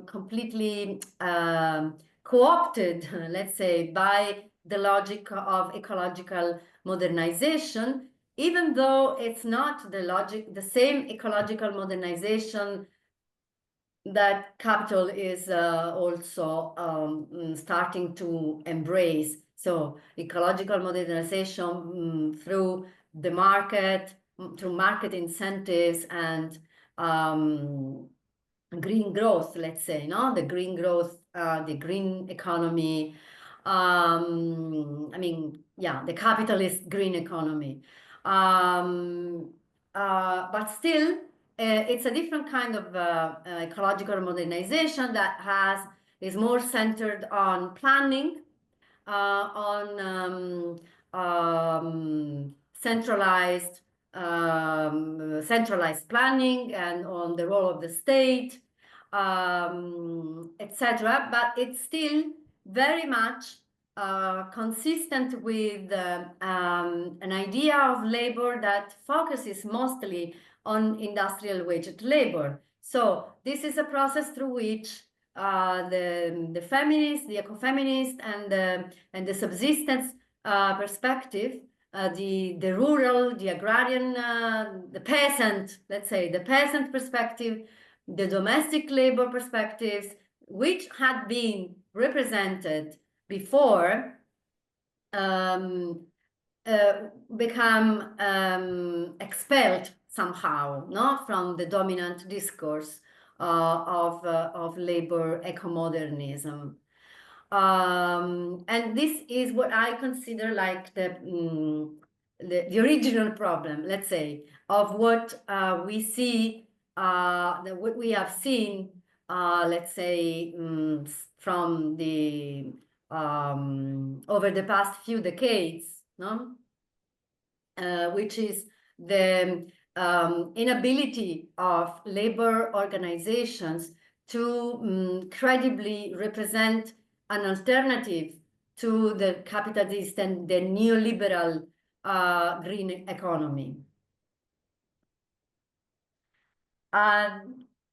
completely co-opted, let's say, by the logic of ecological modernization, even though it's not the same ecological modernization that capital is also starting to embrace. So ecological modernization through the market, through market incentives and green growth, let's say, no? The green growth, the green economy, I mean, yeah, the capitalist green economy. But still, it's a different kind of ecological modernization that is more centered on planning, on centralized planning, and on the role of the state, etc. But it's still very much consistent with an idea of labor that focuses mostly on industrial waged labor. So this is a process through which the feminist, the ecofeminist, and the subsistence perspective, the rural, the agrarian, the peasant, let's say, the peasant perspective, the domestic labor perspectives, which had been represented before, become expelled somehow, no, from the dominant discourse of labor ecomodernism. And this is what I consider like the original problem, let's say, of what we see, what we have seen, let's say, from the over the past few decades, no? Which is the inability of labor organizations to credibly represent an alternative to the capitalist and the neoliberal green economy.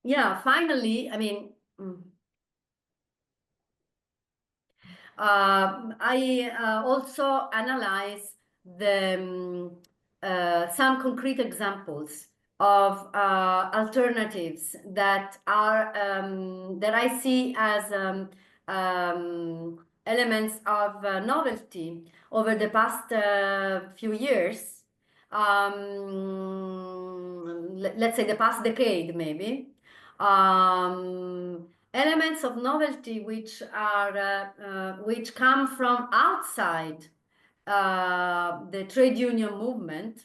Yeah, finally, I mean, I also analyze some concrete examples of alternatives that are that I see as elements of novelty over the past few years. Let's say the past decade, maybe. Elements of novelty which are which come from outside the trade union movement,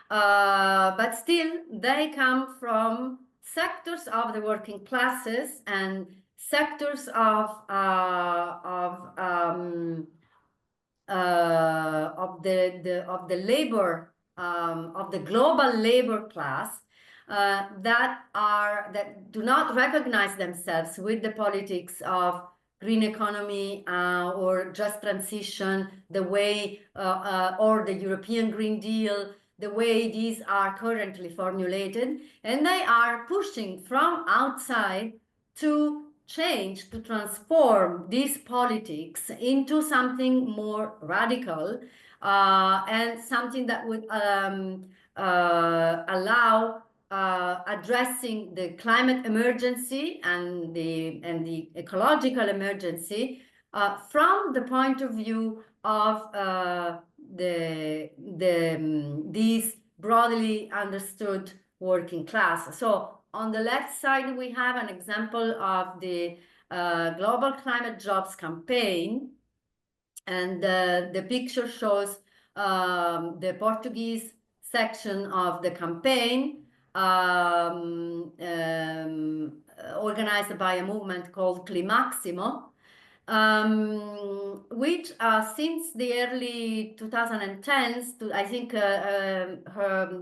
but still they come from sectors of the working classes and sectors of the labor, of the global labor class, that do not recognize themselves with the politics of green economy or just transition, the way or the European Green Deal, the way these are currently formulated, and they are pushing from outside to change, to transform these politics into something more radical and something that would allow addressing the climate emergency and the ecological emergency from the point of view of these broadly understood working class. So on the left side, we have an example of the Global Climate Jobs campaign, and the picture shows the Portuguese section of the campaign, organized by a movement called Climaximo, which since the early 2010s, I think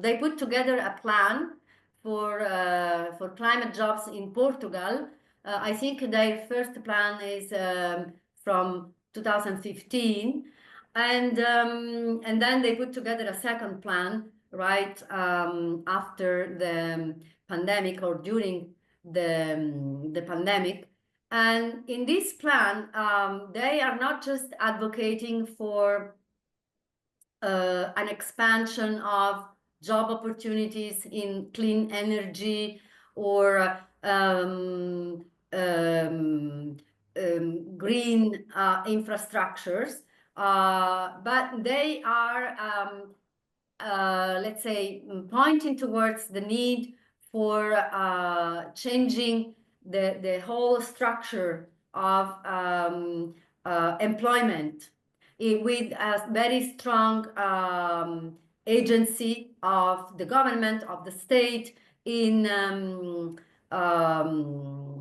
they put together a plan for climate jobs in Portugal. I think their first plan is from 2015, and then they put together a second plan right after the pandemic or during the pandemic. And in this plan, they are not just advocating for an expansion of job opportunities in clean energy or green infrastructures, but they are, let's say, pointing towards the need for changing the whole structure of employment with a very strong agency of the government, of the state, in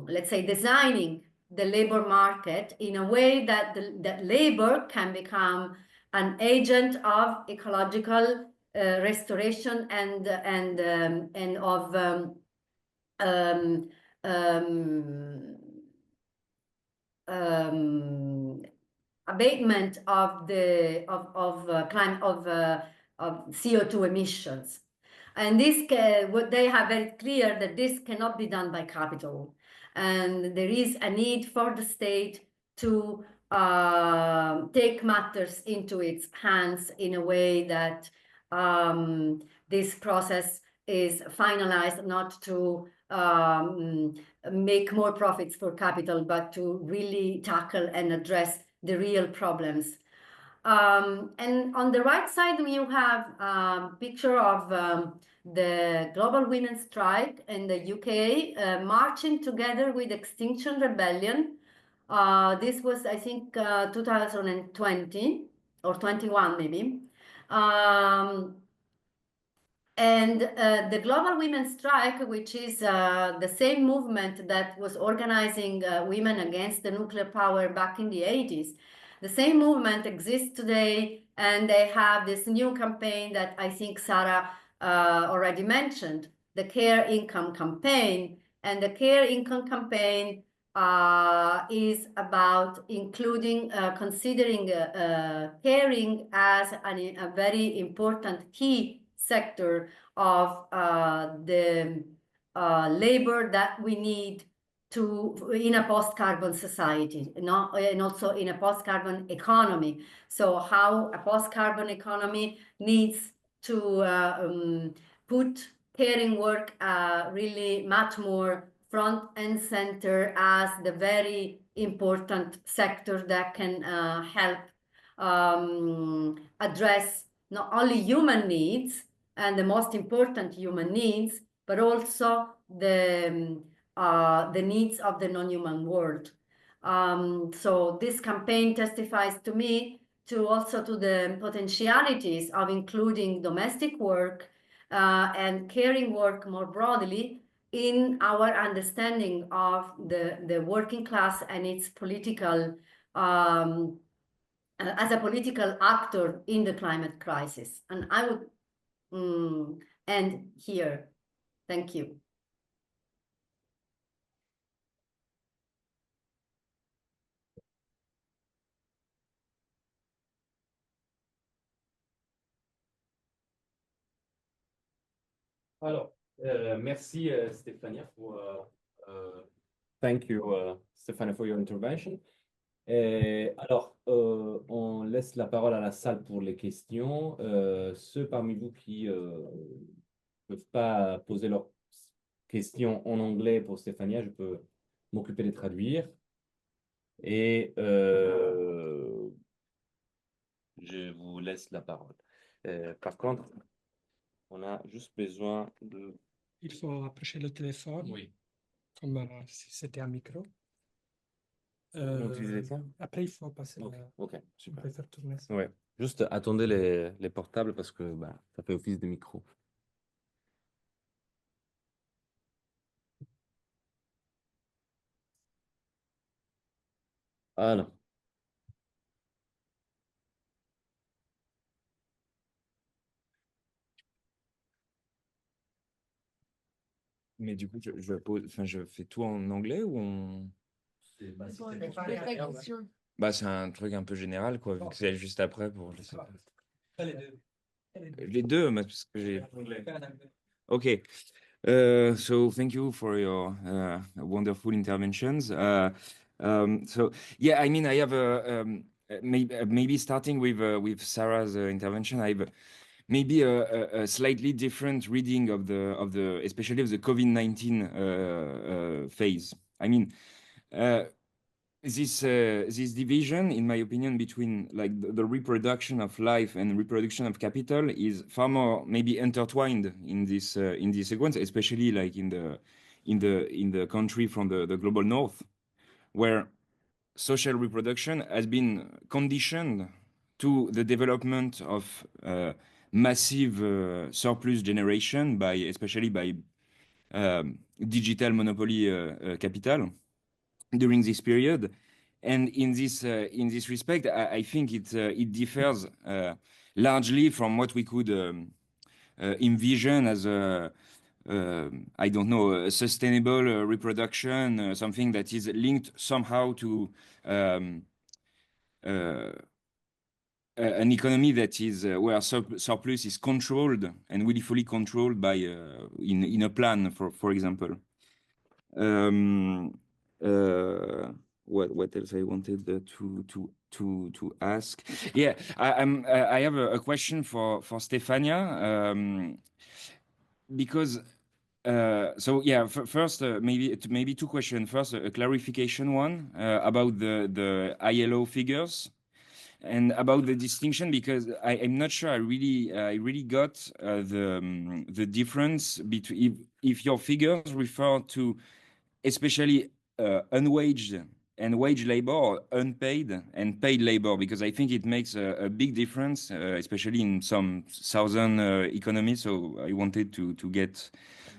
let's say, designing the labor market in a way that that labor can become an agent of ecological restoration and of abatement of the climate of CO2 emissions. And this what they have very clear that this cannot be done by capital, and there is a need for the state to take matters into its hands in a way that this process is finalized, not to make more profits for capital, but to really tackle and address the real problems. And on the right side, you have a picture of the global women's strike in the UK, marching together with Extinction Rebellion. This was, I think, 2020 or 21 maybe. And the Global Women's Strike, which is the same movement that was organizing women against the nuclear power back in the 80s, the same movement exists today, and they have this new campaign that I think Sara already mentioned, the Care Income Campaign. And the Care Income Campaign is about including, considering caring as a very important key sector of the labor that we need in a post-carbon society, and also in a post-carbon economy. So how a post-carbon economy needs to put caring work really much more front and center as the very important sector that can help address not only human needs and the most important human needs, but also the needs of the non-human world. So this campaign testifies to me also to the potentialities of including domestic work and caring work more broadly in our understanding of the working class and its political, as a political actor in the climate crisis. And I would end here. Thank you. Alors, merci Stefania thank you Stefania for your intervention. Alors, on laisse la parole à la salle pour les questions. Ceux parmi vous qui ne peuvent pas poser leurs questions en anglais pour Stefania, je peux m'occuper de les traduire. Et je vous laisse la parole. Par contre, on a juste besoin de... Il faut approcher le téléphone, Oui. comme si c'était un micro. On utilise ça? Après, il faut passer. Ok, On super. peut faire tourner ça. Ouais. Juste attendez les portables parce que bah, ça fait office de micro. Voilà. Mais du coup, je fais tout en anglais ou en... Bah, c'est un truc un peu général, quoi, vu que c'est juste après pour... Les deux. Les deux, parce que j'ai... Ok. So thank you for your wonderful interventions. So yeah, I mean, I have maybe starting with Sarah's intervention. maybe a slightly different reading of the especially of the COVID-19 phase. I mean, this division, in my opinion, between like the reproduction of life and reproduction of capital is far more maybe intertwined in this sequence, especially like in the country from the global north, where social reproduction has been conditioned to the development of massive surplus generation by especially by digital monopoly capital during this period. And in this respect, I think it differs largely from what we could envision as a I don't know, a sustainable reproduction, something that is linked somehow to an economy that is where surplus is controlled and willfully controlled by in a plan, for example. What else I wanted to ask? Yeah, I have a question for Stefania, because so yeah, first maybe two questions. First, a clarification one about the ILO figures and about the distinction, because I'm not sure I really got the difference between if your figures refer to especially unwaged and wage labor, or unpaid and paid labor, because I think it makes a big difference, especially in some southern economies. So I wanted to get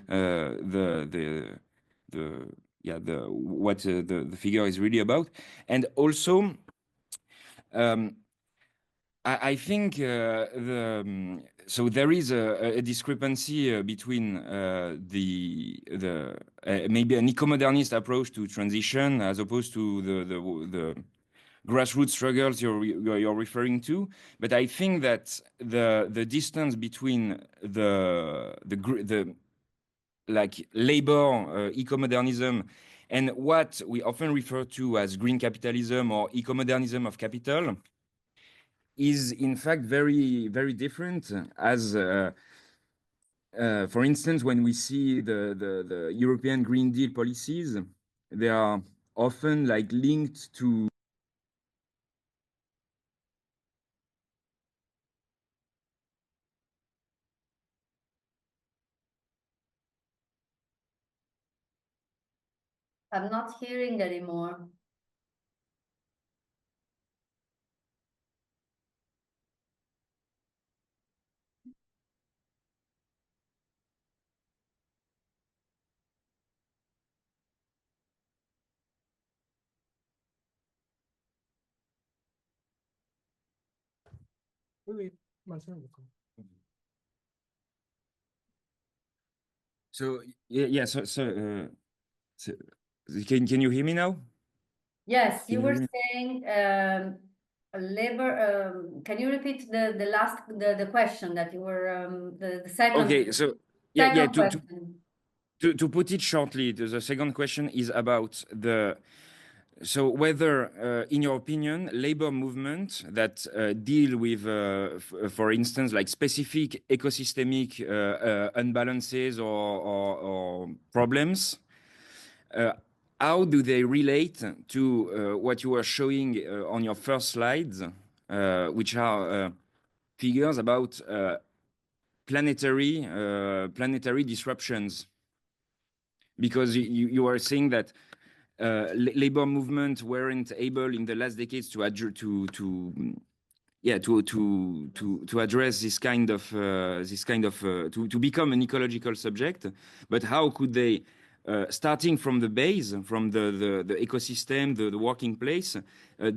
what the figure is really about, and also I think so there is a discrepancy between the maybe an eco-modernist approach to transition as opposed to the grassroots struggles you're referring to. But I think that the distance between the like labor eco-modernism and what we often refer to as green capitalism or eco-modernism of capital is in fact very, very different. As for instance, when we see the European Green Deal policies, they are often like linked to I'm not hearing anymore. Oui, oui, maintenant, d'accord. so yeah so can you hear me now? Yes, you Can you were hear me? saying labor. Can you repeat the last the question that you were the second? Okay, so yeah, second to question. to put it shortly, the second question is about so whether, in your opinion, labor movement that deal with, for instance, like specific ecosystemic unbalances or problems, how do they relate to what you were showing on your first slides, which are figures about planetary disruptions? Because you are saying that labor movement weren't able in the last decades to address this kind of to become an ecological subject. But how could they, starting from the base, from the ecosystem, the working place,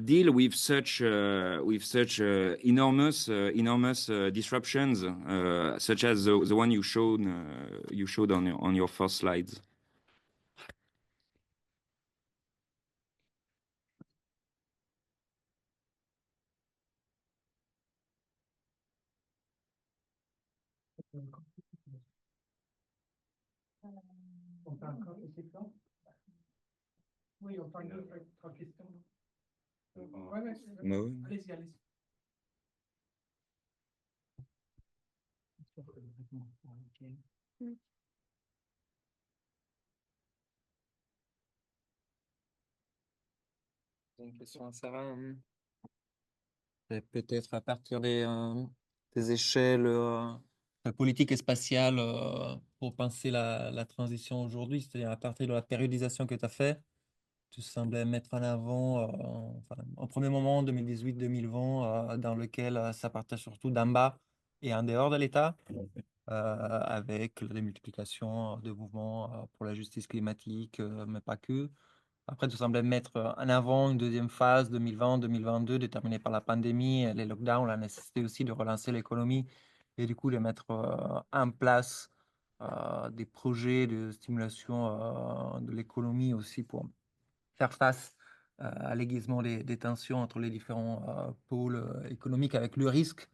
deal with such enormous disruptions, such as the one you showed on your first slides? On parle encore de questions? Oui, on parle de questions. Ouais, No. allez-y, allez-y. Une question à Sarah. Et peut-être à partir des échelles politiques et spatiales pour penser la transition aujourd'hui, c'est-à-dire à partir de la périodisation que tu as fait, tu semblais mettre en avant, enfin, en premier moment, 2018-2020, dans lequel ça partait surtout d'en bas et en dehors de l'État, avec la démultiplication de mouvements pour la justice climatique, mais pas que. Après, tu semblais mettre en avant une deuxième phase, 2020-2022, déterminée par la pandémie, les lockdowns, la nécessité aussi de relancer l'économie et du coup de mettre en place des projets de stimulation de l'économie aussi pour faire face à l'aiguisement des tensions entre les différents pôles économiques avec le risque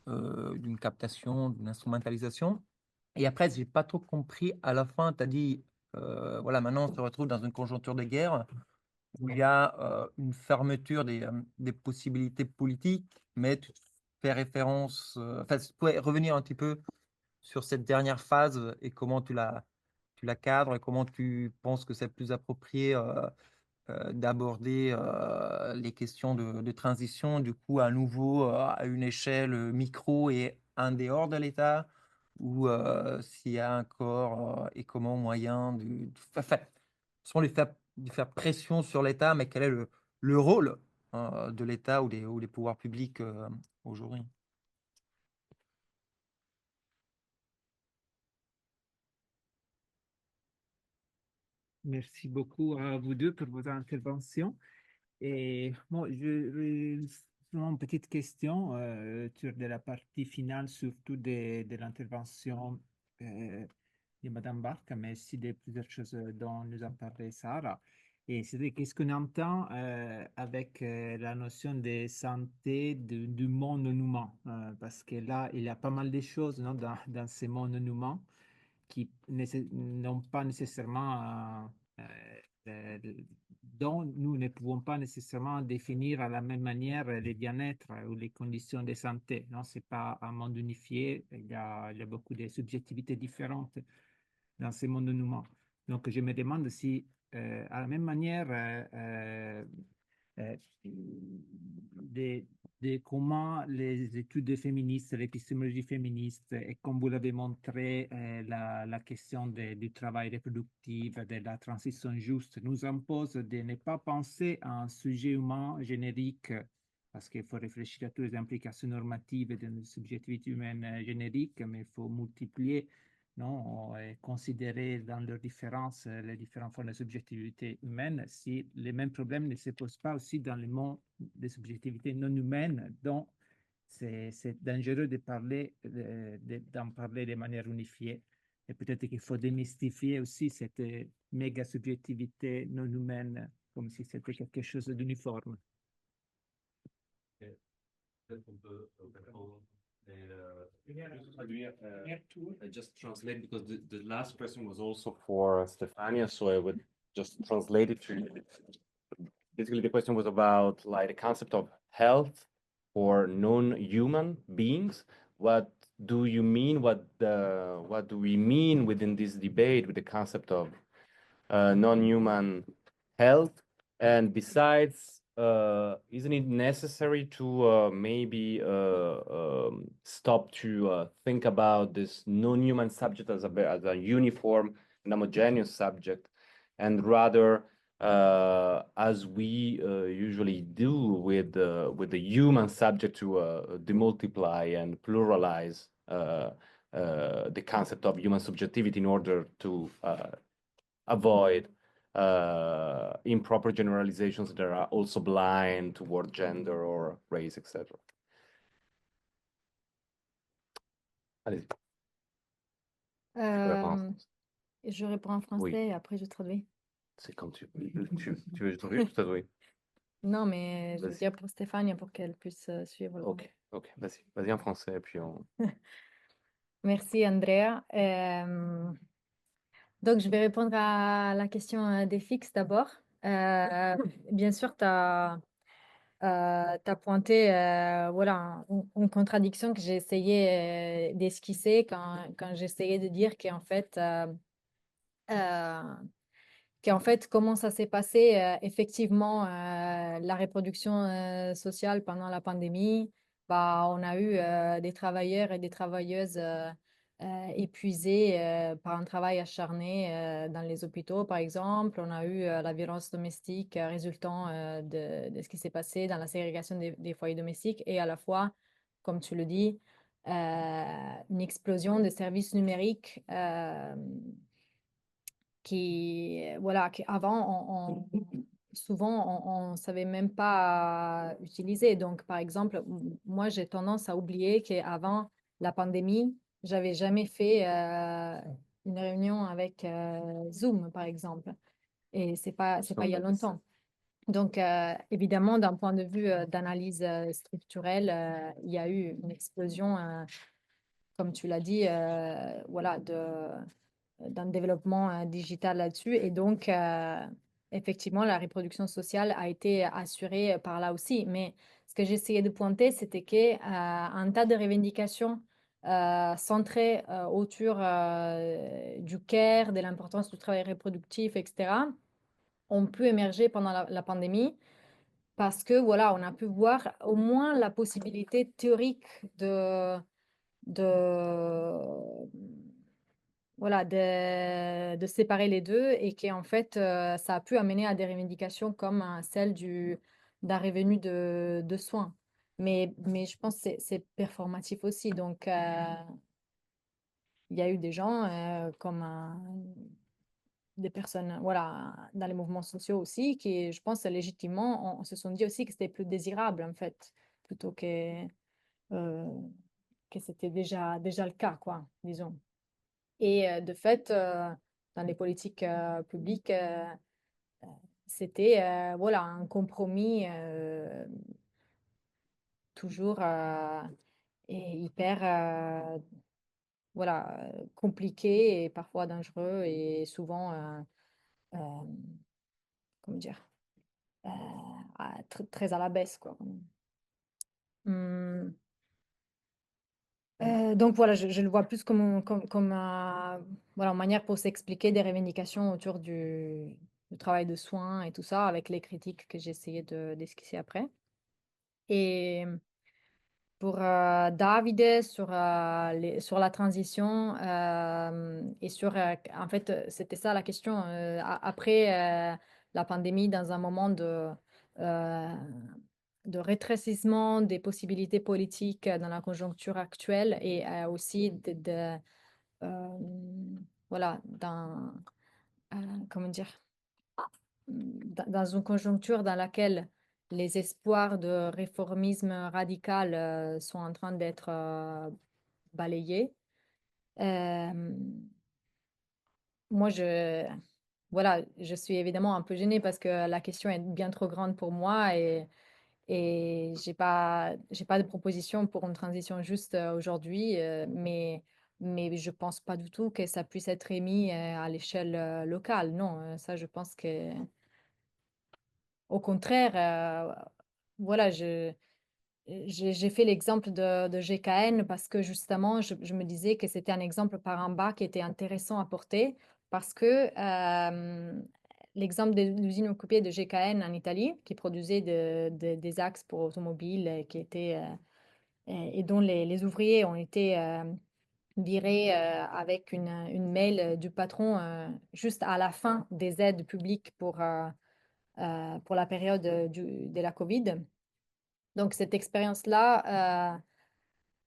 d'une captation, d'une instrumentalisation. Et après, j'ai pas trop compris, à la fin, tu as dit, voilà, maintenant on se retrouve dans une conjoncture de guerre où il y a une fermeture des possibilités politiques, mais tu fais référence, enfin, tu pourrais revenir un petit peu sur cette dernière phase et comment tu la cadres et comment tu penses que c'est plus approprié d'aborder les questions de transition, du coup, à nouveau à une échelle micro et en dehors de l'État, ou s'il y a encore et comment moyen enfin, sans de faire pression sur l'État, mais quel est le rôle de l'État ou des pouvoirs publics aujourd'hui? Merci beaucoup à vous deux pour vos interventions. Et bon, une petite question sur de la partie finale, surtout de l'intervention de Madame Barca, mais aussi de plusieurs choses dont nous a parlé Sarah. Et c'est qu'est-ce qu'on entend avec la notion de santé du monde humain, parce que là, il y a pas mal de choses non, dans ce monde humain qui n'ont pas nécessairement, dont nous ne pouvons pas nécessairement définir à la même manière les bien-être ou les conditions de santé. Non, c'est pas un monde unifié. Il y a beaucoup de subjectivités différentes dans ce monde humain. Donc, je me demande si, à la même manière, de, de comment les études féministes, l'épistémologie féministe, et comme vous l'avez montré, la question du travail reproductif, de la transition juste, nous impose de ne pas penser à un sujet humain générique, parce qu'il faut réfléchir à toutes les implications normatives d'une subjectivité humaine générique, mais il faut multiplier non, et considérer dans leurs différences les différentes formes de subjectivité humaine, si les mêmes problèmes ne se posent pas aussi dans le monde des subjectivités non humaines, dont c'est dangereux de parler, d'en parler de manière unifiée. Et peut-être qu'il faut démystifier aussi cette méga subjectivité non humaine, comme si c'était quelque chose d'uniforme. I just translate because the last question was also for Stefania, so I would just translate it to you. Basically, the question was about like the concept of health for non-human beings. What do you mean? What do we mean within this debate with the concept of non-human health? And besides, isn't it necessary to maybe stop to think about this non-human subject as a uniform and homogeneous subject, and rather, as we usually do with the human subject, to demultiply and pluralize the concept of human subjectivity in order to avoid improper generalizations that are also blind toward gender or race, etc. Allez-y. Je réponds en français Oui. et après je traduis. C'est comme tu veux. Tu veux que je traduise ou traduis? Non, mais je veux Vas-y. dire pour Stéphanie, pour qu'elle puisse suivre. Ok, vas-y en français et puis on... Merci, Andrea. Donc, je vais répondre à la question des fixes d'abord. Bien sûr, tu as tu as pointé voilà, une contradiction que j'ai essayé d'esquisser quand j'essayais de dire qu'en fait, comment ça s'est passé effectivement la reproduction sociale pendant la pandémie. Bah, on a eu des travailleurs et des travailleuses épuisés par un travail acharné dans les hôpitaux, par exemple. On a eu la violence domestique résultant de ce qui s'est passé dans la ségrégation des foyers domestiques et à la fois, comme tu le dis, une explosion des services numériques voilà, qu'avant, souvent, on ne savait même pas utiliser. Donc, par exemple, moi, j'ai tendance à oublier qu'avant la pandémie, j'avais jamais fait une réunion avec Zoom, par exemple. Et c'est pas il y a longtemps. Donc, évidemment, d'un point de vue d'analyse structurelle, il y a eu une explosion, comme tu l'as dit, voilà, d'un développement digital là-dessus. Et donc, effectivement, la reproduction sociale a été assurée par là aussi. Mais ce que j'essayais de pointer, c'était qu'un tas de revendications centrées autour du care, de l'importance du travail reproductif, etc., ont pu émerger pendant la pandémie parce que, voilà, on a pu voir au moins la possibilité théorique de voilà, de séparer les deux et qu'en fait, ça a pu amener à des revendications comme celle d'un revenu de soins. Mais je pense que c'est performatif aussi. Donc, il y a eu des gens comme des personnes voilà, dans les mouvements sociaux aussi qui, je pense, légitimement, se sont dit aussi que c'était plus désirable, en fait, plutôt euh, que c'était déjà le cas, quoi, disons. Et de fait, dans les politiques publiques, c'était voilà, un compromis toujours et hyper voilà, compliqué et parfois dangereux et souvent, euh, comment dire, très à la baisse, quoi. Hum, donc voilà, je le vois plus comme voilà, une manière pour s'expliquer des revendications autour du travail de soins et tout ça, avec les critiques que j'ai essayé d'esquisser après. Et pour Davide, sur la transition et en fait, c'était ça la question. Après la pandémie, dans un moment euh, de rétrécissement des possibilités politiques dans la conjoncture actuelle et aussi euh, voilà, comment dire, dans une conjoncture dans laquelle les espoirs de réformisme radical sont en train d'être balayés. Moi, voilà, je suis évidemment un peu gênée parce que la question est bien trop grande pour moi et j'ai pas de proposition pour une transition juste aujourd'hui, mais je pense pas du tout que ça puisse être émis à l'échelle locale. Non, ça, je pense que au contraire, voilà, j'ai fait l'exemple de GKN parce que justement, je me disais que c'était un exemple par en bas qui était intéressant à porter parce que l'exemple de l'usine occupée de GKN en Italie, qui produisait des axes pour automobiles et dont les ouvriers ont été virés avec une mail du patron juste à la fin des aides publiques pour la période de la Covid. Donc, cette expérience-là,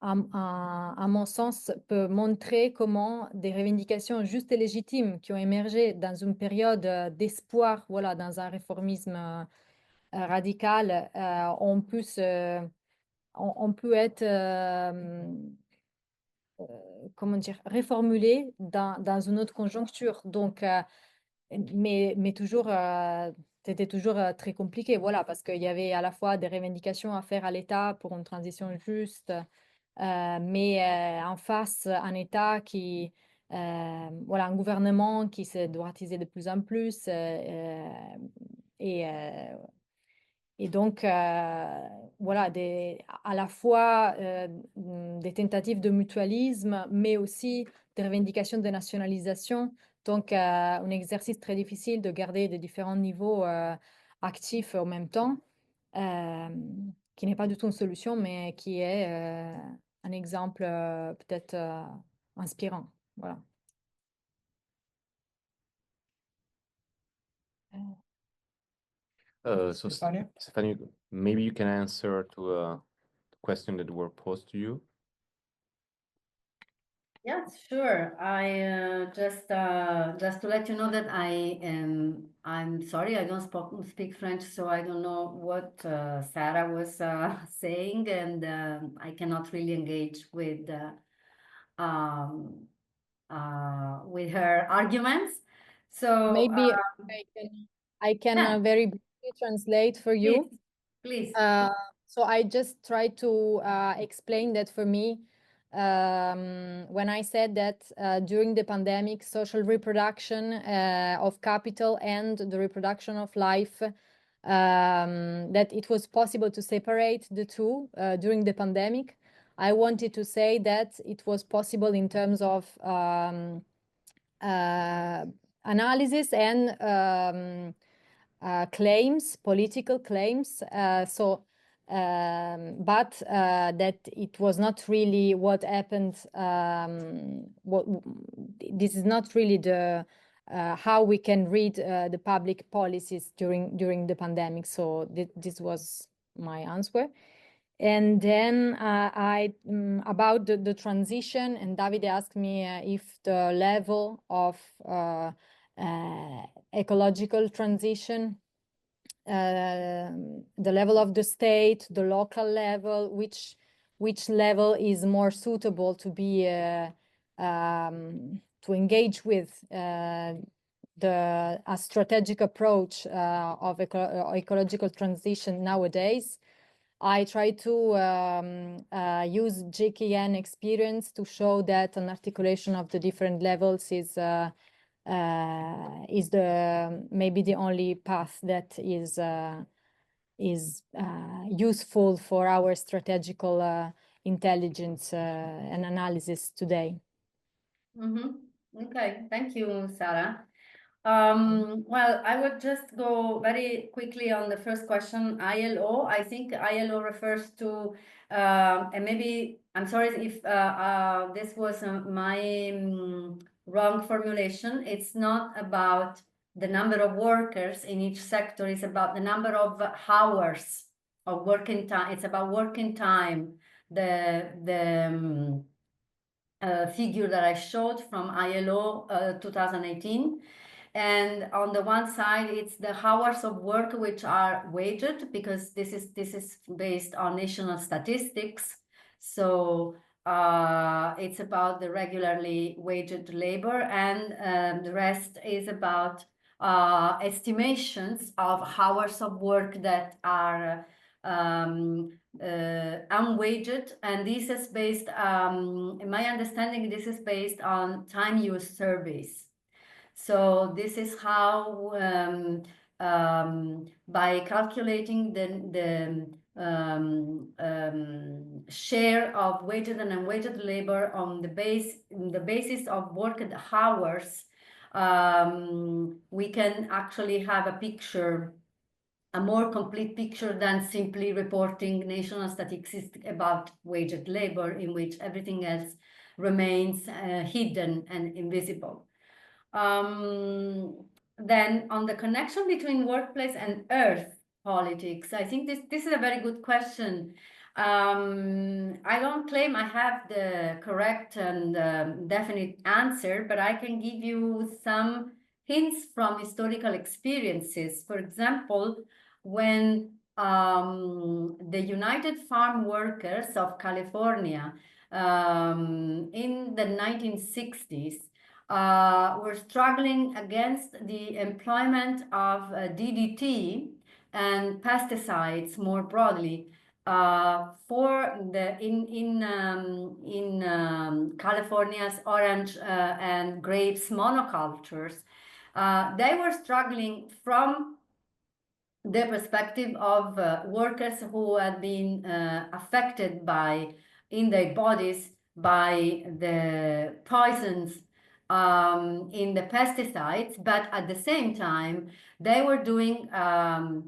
à mon sens, peut montrer comment des revendications justes et légitimes qui ont émergé dans une période d'espoir, voilà, dans un réformisme radical, ont pu être comment dire, reformulées dans une autre conjoncture. Donc, mais toujours, c'était toujours très compliqué, voilà, parce qu'il y avait à la fois des revendications à faire à l'État pour une transition juste, mais en face, un État voilà, un gouvernement qui se droitisait de plus en plus et Et donc, voilà, à la fois des tentatives de mutualisme, mais aussi des revendications de nationalisation. Donc, un exercice très difficile de garder des différents niveaux actifs en même temps, qui n'est pas du tout une solution, mais qui est un exemple peut-être inspirant. Voilà. So Stefania, maybe you can answer to a question that were posed to you. Yes, sure. I just to let you know that I'm sorry, I don't speak French, so I don't know what Sara was saying, and I cannot really engage with her arguments. So Maybe I can yeah. very briefly translate for you. Please. So I just try to explain that for me, when I said that during the pandemic, social reproduction of capital and the reproduction of life, that it was possible to separate the two during the pandemic. I wanted to say that it was possible in terms of analysis and claims, political claims. But that it was not really what happened. This is not really the how we can read the public policies during the pandemic. So this was my answer. And then about the transition, and Davide asked me if the level of ecological transition, the level of the state, the local level, which level is more suitable to be to engage with a strategic approach of ecological transition nowadays. I try to use JKN experience to show that an articulation of the different levels is maybe the only path that is useful for our strategical intelligence and analysis today. Okay, thank you, Sara. Well, I would just go very quickly on the first question, ILO. I think ILO refers to, and maybe, I'm sorry if this was my wrong formulation. It's not about the number of workers in each sector. It's about the number of hours of working time. It's about working time. The figure that I showed from ILO 2018. And on the one side, it's the hours of work which are waged, because this is based on national statistics. So it's about the regularly waged labor, and the rest is about estimations of hours of work that are unwaged, and this is based, in my understanding, this is based on time use surveys. So this is how, by calculating the share of waged and unwaged labor on the basis of worked hours, we can actually have a picture, a more complete picture than simply reporting national statistics about waged labor, in which everything else remains hidden and invisible. Then on the connection between workplace and earth politics, I think this is a very good question. I don't claim I have the correct and definite answer, but I can give you some hints from historical experiences. For example, when the United Farm Workers of California in the 1960s were struggling against the employment of DDT and pesticides more broadly for the in California's orange and grapes monocultures. They were struggling from the perspective of workers who had been affected by, in their bodies, by the poisons in the pesticides, but at the same time, they were doing a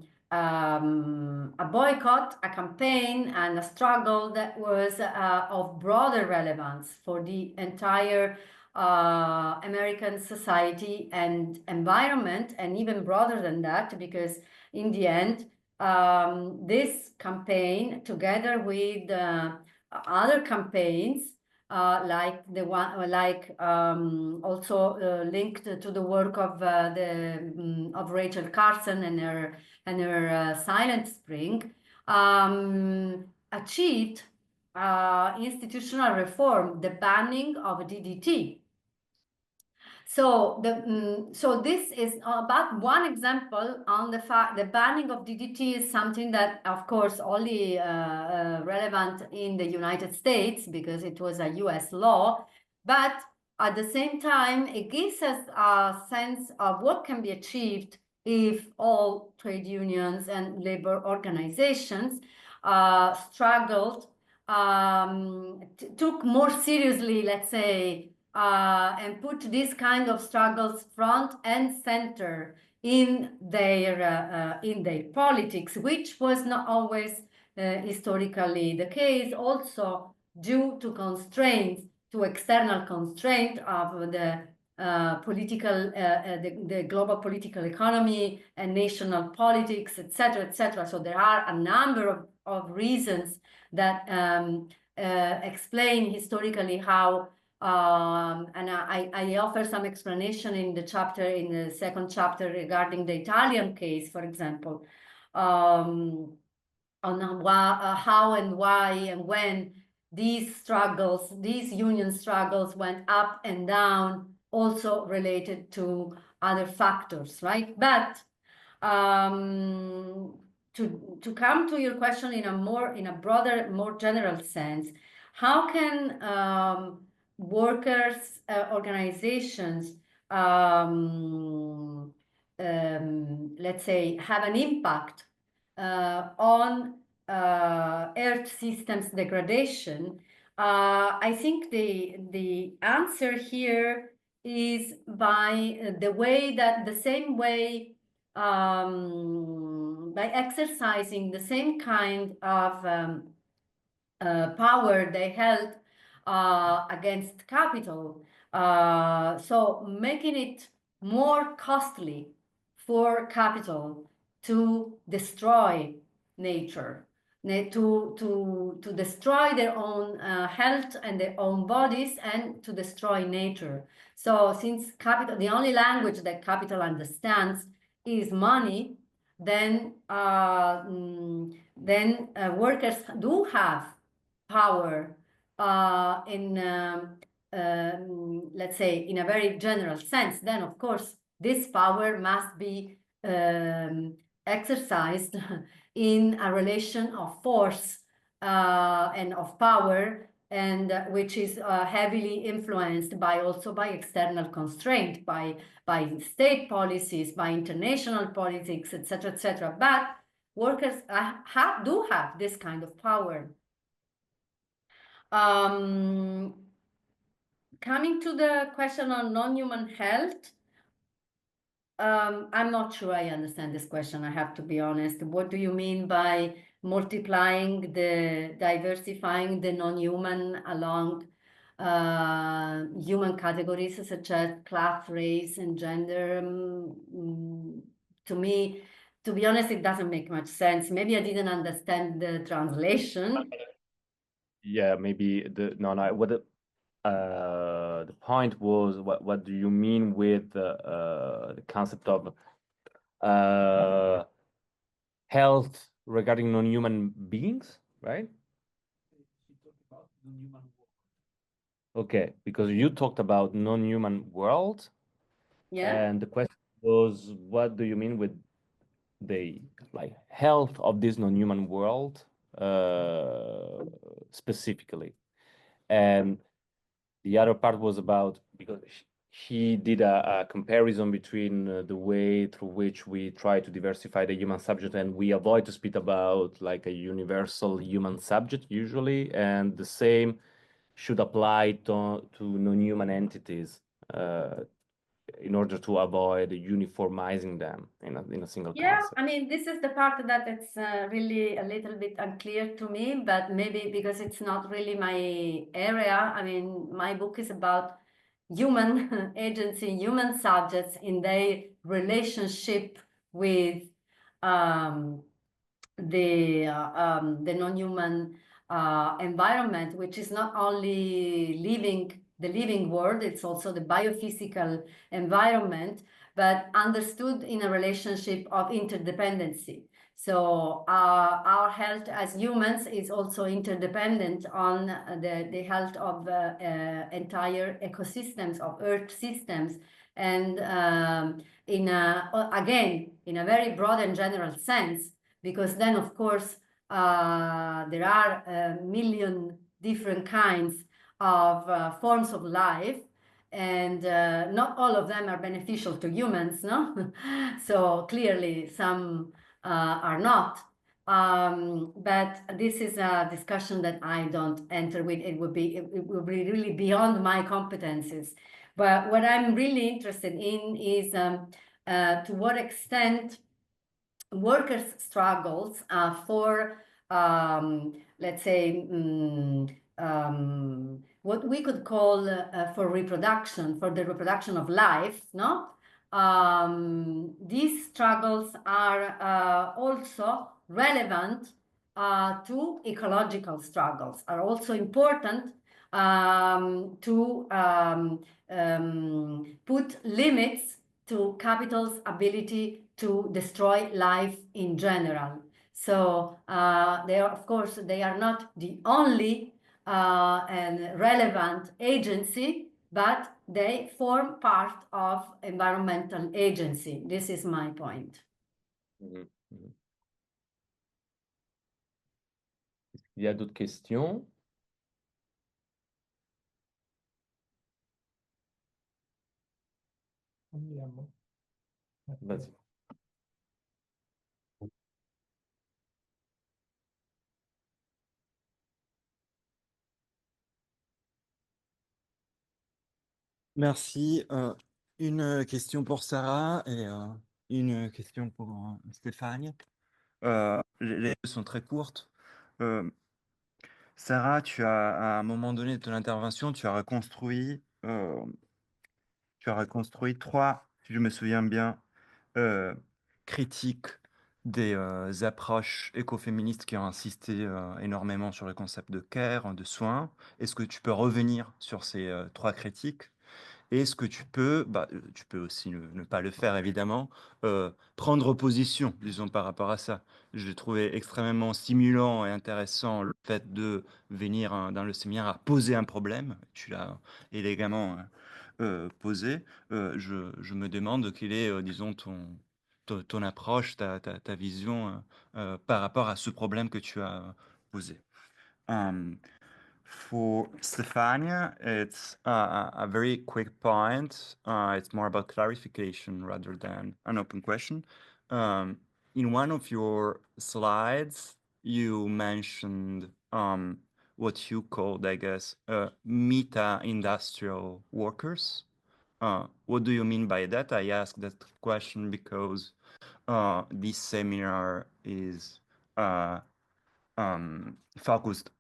boycott, a campaign, and a struggle that was of broader relevance for the entire American society and environment, and even broader than that, because in the end, this campaign, together with other campaigns, like the one, also linked to the work of of Rachel Carson and her Silent Spring, achieved institutional reform, the banning of DDT. So this is about one example on the fact the banning of DDT is something that, of course, only relevant in the United States because it was a US law, but at the same time, it gives us a sense of what can be achieved if all trade unions and labor organizations struggled, took more seriously, let's say, and put these kind of struggles front and center in their politics, which was not always historically the case, also due to constraints, to external constraint of the political, the global political economy and national politics, etc., etc. So there are a number of reasons that explain historically how. And I offer some explanation in the chapter, in the second chapter, regarding the Italian case, for example, on how and why and when these struggles, these union struggles went up and down, also related to other factors, right? But to come to your question in a broader, more general sense, how can workers' organizations, let's say, have an impact on Earth systems degradation? I think the answer here is by the way that the same way, by exercising the same kind of power they held against capital, so making it more costly for capital to destroy nature, to destroy their own health and their own bodies, and to destroy nature. So since capital, the only language that capital understands is money, then workers do have power let's say, in a very general sense. Then, of course, this power must be exercised in a relation of force and of power, and which is heavily influenced also by external constraint, by state policies, by international politics, etc., etc. But workers do have this kind of power. Coming to the question on non-human health, I'm not sure I understand this question, I have to be honest. What do you mean by multiplying diversifying the non-human along human categories such as class, race, and gender? To me, to be honest, it doesn't make much sense. Maybe I didn't understand the translation. Yeah, maybe the point was, what do you mean with the concept of health regarding non-human beings, right? Okay, because you talked about non-human world, Yeah. and the question was, what do you mean with the health of this non-human world specifically? And the other part was about, because he did a comparison between the way through which we try to diversify the human subject, and we avoid to speak about like a universal human subject usually, and the same should apply to non-human entities in order to avoid uniformizing them in a single concept. I mean, this is the part that it's really a little bit unclear to me, but maybe because it's not really my area. I mean, my book is about human agency, human subjects in their relationship with the non-human environment, which is not only the living world, it's also the biophysical environment, but understood in a relationship of interdependency. So our health as humans is also interdependent on the health of entire ecosystems, of Earth systems. And again, in a very broad and general sense, because then, of course, there are a million different kinds of forms of life, and not all of them are beneficial to humans, no? So clearly some are not. But this is a discussion that I don't enter with. It would be really beyond my competencies. But what I'm really interested in is to what extent workers' struggles for, let's say, what we could call for reproduction, for the reproduction of life, no? These struggles are also relevant to ecological struggles, are also important to put limits to capital's ability to destroy life in general. So of course, they are not the only and relevant agency, but they form part of environmental agency. This is my point. Il y a d'autres questions? Vas-y. Merci. Une question pour Sara et une question pour Stéphanie. Les deux sont très courtes. Sara, tu as, à un moment donné de ton intervention, tu as reconstruit trois, si je me souviens bien, critiques des approches écoféministes qui ont insisté énormément sur le concept de care, de soins. Est-ce que tu peux revenir sur ces trois critiques? Est-ce que tu peux aussi ne pas le faire évidemment, prendre position, disons, par rapport à ça? J'ai trouvé extrêmement stimulant et intéressant le fait de venir dans le séminaire à poser un problème. Tu l'as élégamment posé. Je me demande quelle est, disons, ton approche, ta vision par rapport à ce problème que tu as posé. For Stefania, it's a very quick point. It's more about clarification rather than an open question. In one of your slides, you mentioned what you called, I guess, meta-industrial workers. What do you mean by that? I ask that question because this seminar is focused,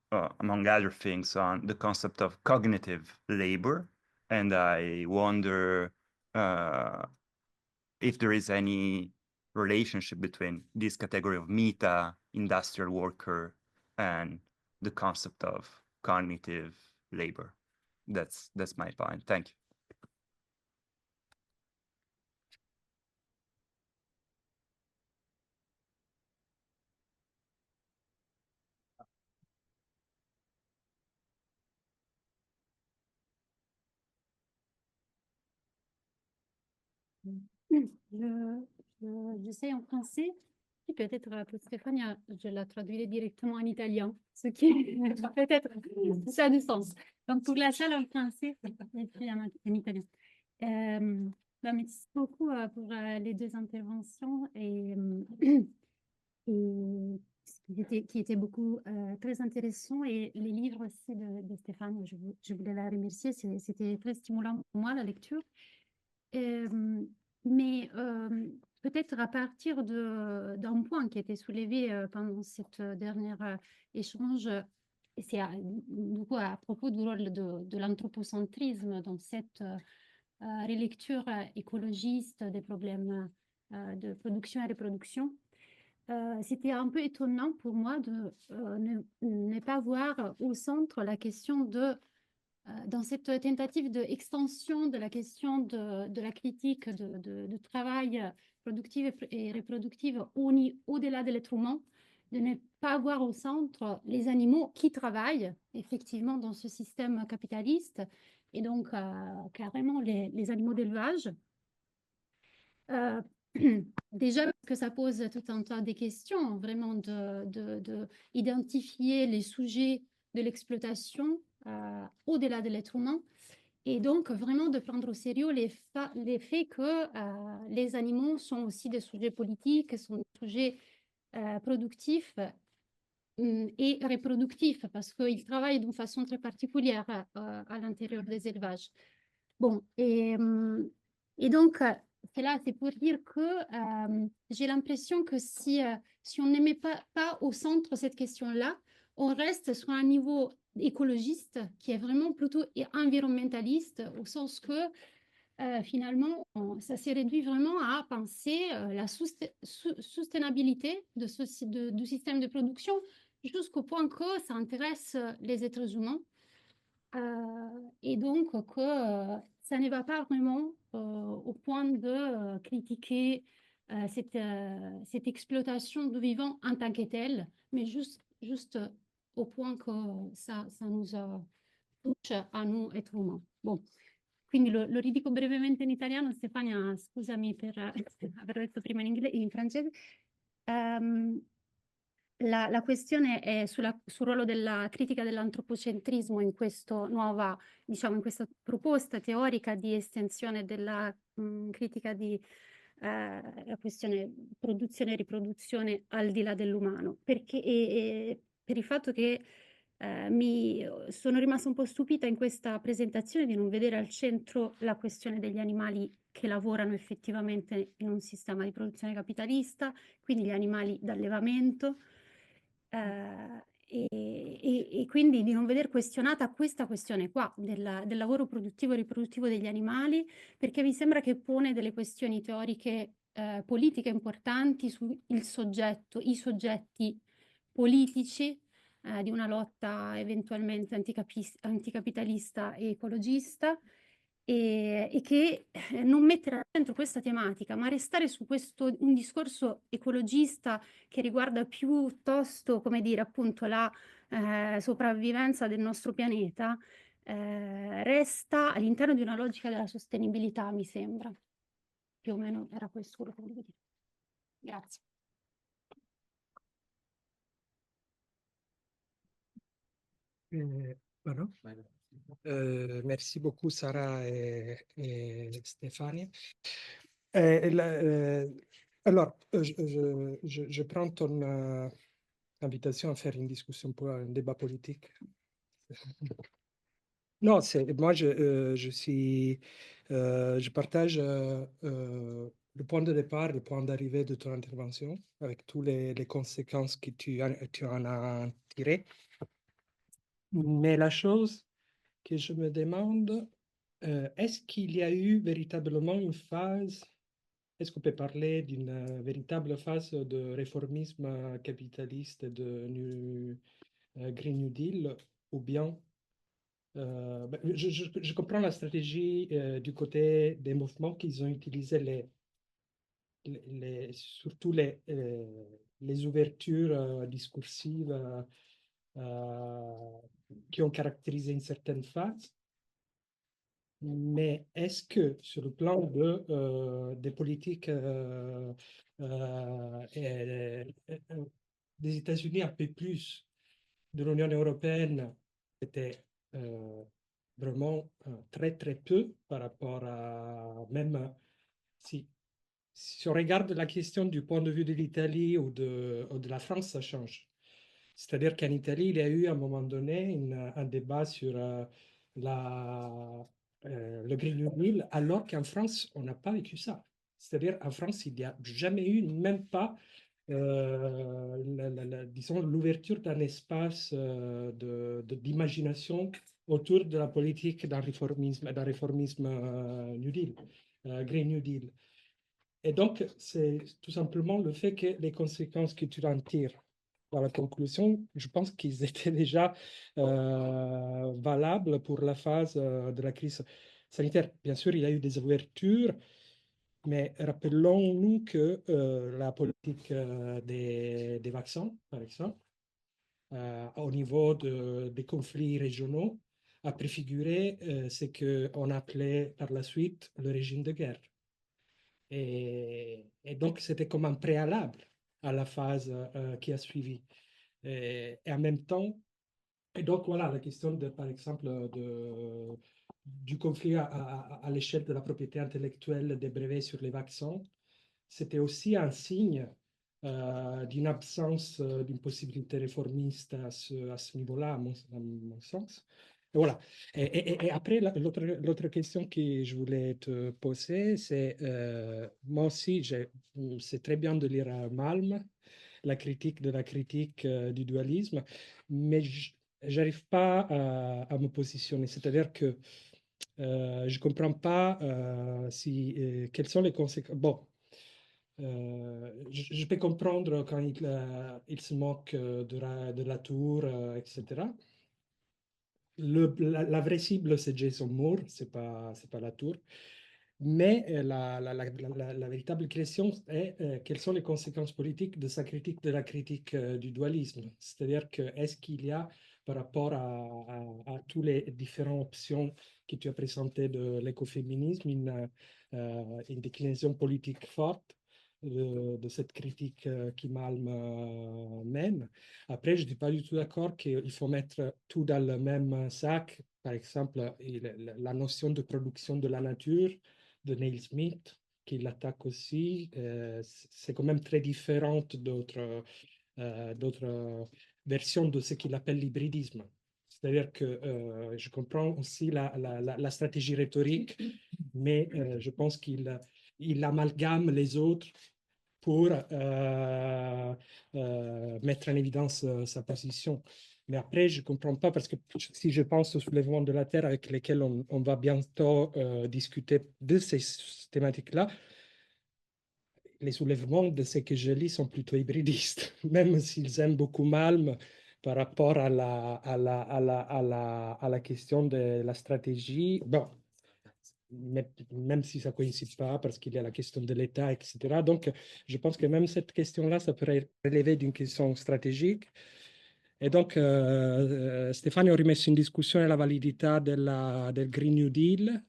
among other things, on the concept of cognitive labor. And I wonder if there is any relationship between this category of meta-industrial worker and the concept of cognitive labor. That's my point. Thank you. J'essaie en français, et peut-être pour Stéphanie, je la traduirai directement en italien, ce qui peut-être ça a du sens. Donc pour la salle en français et puis en italien. Merci beaucoup pour les deux interventions et qui étaient beaucoup très intéressants. Et les livres aussi de Stéphane, je voulais la remercier. C'était très stimulant pour moi, la lecture. Mais peut-être à partir d'un point qui a été soulevé pendant cette dernière échange, et c'est du coup à propos du rôle de l'anthropocentrisme dans cette relecture écologiste des problèmes de production et reproduction. C'était un peu étonnant pour moi de ne pas voir au centre la question dans cette tentative d'extension de la question de la critique de travail productif et reproductif au-delà de l'être humain, de ne pas voir au centre les animaux qui travaillent effectivement dans ce système capitaliste, et donc carrément les animaux d'élevage. Déjà parce que ça pose tout un tas de questions, vraiment d'identifier les sujets de l'exploitation au-delà de l'être humain, et donc vraiment de prendre au sérieux les faits que les animaux sont aussi des sujets politiques, sont des sujets productifs et reproductifs, parce qu'ils travaillent d'une façon très particulière à l'intérieur des élevages. Bon, et donc, c'est pour dire que j'ai l'impression que si on ne met pas au centre cette question-là, on reste sur un niveau écologiste qui est vraiment plutôt environnementaliste, au sens que finalement, ça s'est réduit vraiment à penser la soutenabilité du système de production jusqu'au point que ça intéresse les êtres humains. Et donc que ça ne va pas vraiment au point de critiquer cette exploitation du vivant en tant que telle, mais juste au point que ça nous touche a nous être umani. Bon, quindi lo ridico brevemente in italiano. Stefania, scusami per aver detto prima in francese. La questione è sul ruolo della critica dell'antropocentrismo in questa nuova, diciamo, in questa proposta teorica di estensione della critica di la questione produzione e riproduzione al di là dell'umano, perché per il fatto che mi sono rimasta un po' stupita in questa presentazione di non vedere al centro la questione degli animali che lavorano effettivamente in un sistema di produzione capitalista, quindi gli animali d'allevamento. E quindi di non veder questionata questa questione qua del lavoro produttivo e riproduttivo degli animali, perché mi sembra che pone delle questioni teoriche politiche importanti sul soggetto, i soggetti politici di una lotta eventualmente anticapitalista e ecologista, e che non mettere al centro questa tematica, ma restare su un discorso ecologista che riguarda piuttosto, come dire, appunto la sopravvivenza del nostro pianeta, resta all'interno di una logica della sostenibilità, mi sembra. Più o meno era questo quello che volevo dire. Grazie. Voilà. Merci beaucoup Sara et Stéphanie. Alors, je prends ton invitation à faire une discussion pour un débat politique. Non, moi je partage le point de départ, le point d'arrivée de ton intervention, avec toutes les conséquences que tu en as tirées. Mais la chose que je me demande, est-ce qu'il y a eu véritablement une phase, est-ce qu'on peut parler d'une véritable phase de réformisme capitaliste de Green New Deal, ou bien je comprends la stratégie du côté des mouvements qu'ils ont utilisé surtout les ouvertures discursives qui ont caractérisé une certaine phase. Mais est-ce que sur le plan des politiques des États-Unis, un peu plus de l'Union européenne, c'était vraiment très très peu par rapport à même si on regarde la question du point de vue de l'Italie ou de la France, ça change. C'est-à-dire qu'en Italie, il y a eu à un moment donné un débat sur le Green New Deal, alors qu'en France, on n'a pas vécu ça. C'est-à-dire en France, il n'y a jamais eu, même pas, disons, l'ouverture d'un espace d'imagination autour de la politique d'un réformisme New Deal, Green New Deal. Et donc, c'est tout simplement le fait que les conséquences que tu en tires dans la conclusion, je pense qu'ils étaient déjà valables pour la phase de la crise sanitaire. Bien sûr, il y a eu des ouvertures, mais rappelons-nous que la politique des vaccins, par exemple, au niveau des conflits régionaux, a préfiguré ce qu'on appelait par la suite le régime de guerre. Et donc, c'était comme un préalable à la phase qui a suivi. Et en même temps, et donc voilà, la question, par exemple, du conflit à l'échelle de la propriété intellectuelle des brevets sur les vaccins, c'était aussi un signe d'une absence d'une possibilité réformiste à ce niveau-là, à mon sens. Et voilà. Et après, l'autre question que je voulais te poser, c'est, moi aussi, c'est très bien de lire Malm, la critique de la critique du dualisme, mais j'arrive pas à me positionner. C'est-à-dire que je comprends pas quelles sont les conséquences. Bon, je peux comprendre quand il se moque de la tour, etc. La vraie cible, c'est Jason Moore, c'est pas la tour. Mais la véritable question est quelles sont les conséquences politiques de sa critique de la critique du dualisme. C'est-à-dire que est-ce qu'il y a, par rapport à toutes les différentes options que tu as présentées de l'écoféminisme, une déclinaison politique forte de cette critique qui Malm mène. Après, je ne suis pas du tout d'accord qu'il faut mettre tout dans le même sac. Par exemple, la notion de production de la nature de Neil Smith, qui l'attaque aussi, c'est quand même très différente d'autres versions de ce qu'il appelle l'hybridisme. C'est-à-dire que je comprends aussi la stratégie rhétorique, mais je pense qu'il amalgame les autres pour mettre en évidence sa position. Mais après, je ne comprends pas, parce que si je pense au soulèvement de la Terre avec lesquels on va bientôt discuter de ces thématiques-là, les soulèvements de ce que je lis sont plutôt hybridistes, même s'ils aiment beaucoup Malm par rapport à la question de la stratégie. Bon, même si ça ne coïncide pas, parce qu'il y a la question de l'État, etc. Donc, je pense que même cette question-là, ça pourrait relever d'une question stratégique. E donc Stefania ho rimesso in discussione la validità del Green New Deal,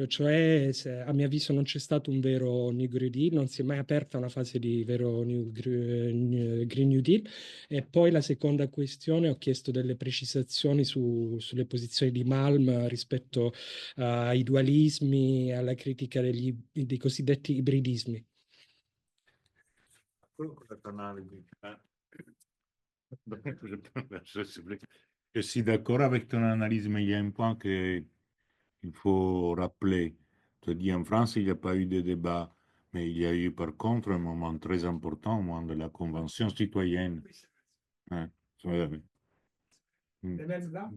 cioè a mio avviso non c'è stato un vero New Green Deal, non si è mai aperta una fase di vero Green New Deal. E poi la seconda questione, ho chiesto delle precisazioni sulle posizioni di Malm rispetto ai dualismi, alla critica dei cosiddetti ibridismi. Je suis d'accord avec ton analyse, mais il y a un point qu'il faut rappeler. Tu dis en France, il n'y a pas eu de débat, mais il y a eu par contre un moment très important, au moment de la Convention citoyenne. Hein, Et même là,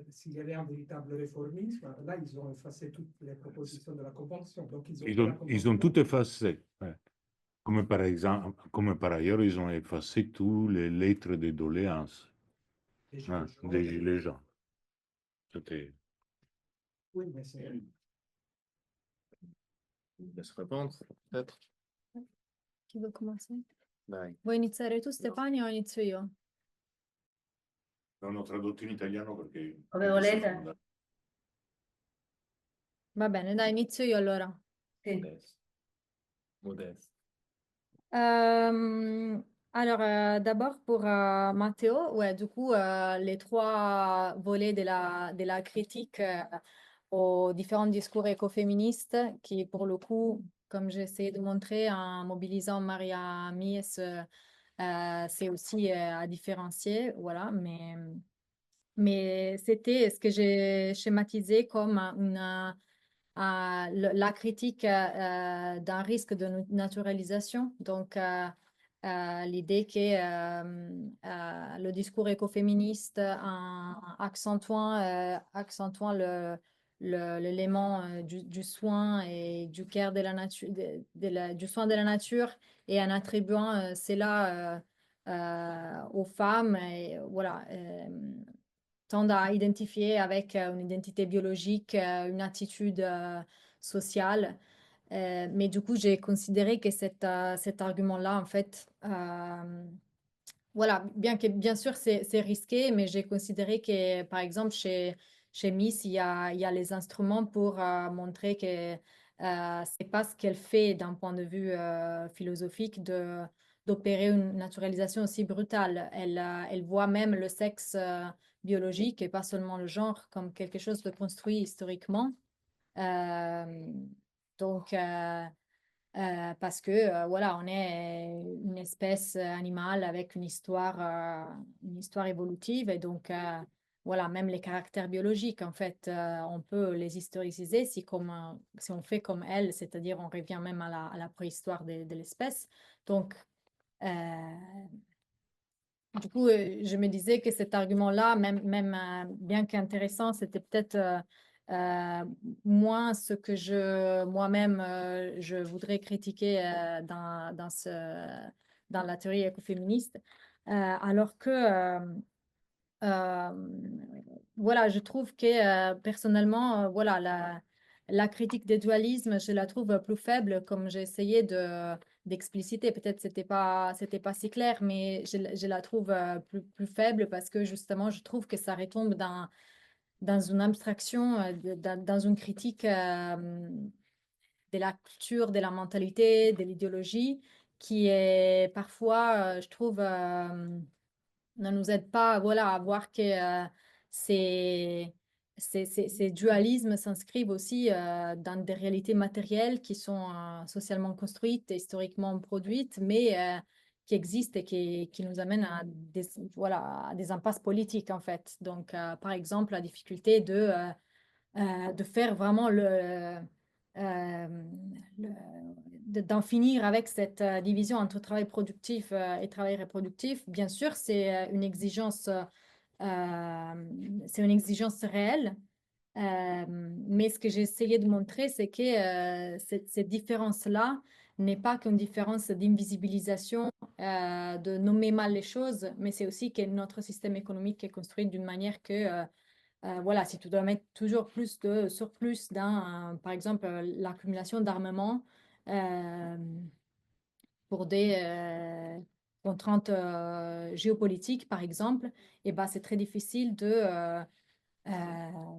s'il y avait un véritable réformisme, là, ils ont effacé toutes les propositions de la Convention. Donc, ils ont tout effacé. Ouais. Comme par exemple, comme par ailleurs, ils ont effacé toutes les lettres de doléances des Gilets jaunes. C'était... Oui, mais c'est... Laisse répondre, peut-être. Chi vuole commencer? Dai. Vuoi iniziare tu, Stefania, o inizio io? Non ho tradotto in italiano perché... Come volete. Va bene, dai, inizio io allora. Sì. Modeste. Ehm, Alors, d'abord pour Matteo, ouais, du coup, les trois volets de la critique aux différents discours écoféministes qui, pour le coup, comme j'ai essayé de montrer en mobilisant Maria Mies, c'est aussi à différencier, voilà, mais c'était ce que j'ai schématisé comme la critique d'un risque de naturalisation. Donc, l'idée que le discours écoféministe, en accentuant l'élément du soin et du care de la nature, du soin de la nature, et en attribuant cela aux femmes, et voilà, tendent à identifier avec une identité biologique, une attitude sociale. Mais du coup, j'ai considéré que cet argument-là, en fait, voilà, bien sûr, c'est risqué, mais j'ai considéré que, par exemple, chez Miss, il y a les instruments pour montrer que c'est pas ce qu'elle fait d'un point de vue philosophique d'opérer une naturalisation aussi brutale. Elle voit même le sexe biologique et pas seulement le genre comme quelque chose de construit historiquement. Euh, donc, parce que voilà, on est une espèce animale avec une histoire évolutive, et donc voilà, même les caractères biologiques, en fait, on peut les historiciser si on fait comme elle, c'est-à-dire on revient même à la préhistoire de l'espèce. Donc, du coup, je me disais que cet argument-là, même bien qu'intéressant, c'était peut-être moins ce que moi-même, je voudrais critiquer dans la théorie écoféministe. Alors que, voilà, je trouve que personnellement, voilà, la critique des dualismes, je la trouve plus faible, comme j'ai essayé d'expliciter. Peut-être c'était pas si clair, mais je la trouve plus faible parce que justement, je trouve que ça retombe dans une abstraction, dans une critique de la culture, de la mentalité, de l'idéologie, qui est parfois, je trouve, ne nous aide pas, voilà, à voir que ces dualismes s'inscrivent aussi dans des réalités matérielles qui sont socialement construites et historiquement produites, mais qui existent et qui nous amènent à voilà, à des impasses politiques, en fait. Donc, par exemple, la difficulté de faire vraiment d'en finir avec cette division entre travail productif et travail reproductif. Bien sûr, c'est une exigence réelle. Mais ce que j'ai essayé de montrer, c'est que cette différence-là n'est pas qu'une différence d'invisibilisation, de nommer mal les choses, mais c'est aussi que notre système économique est construit d'une manière que voilà, si tu dois mettre toujours plus de surplus dans, par exemple, l'accumulation d'armement pour des contraintes géopolitiques, par exemple, et ben, c'est très difficile de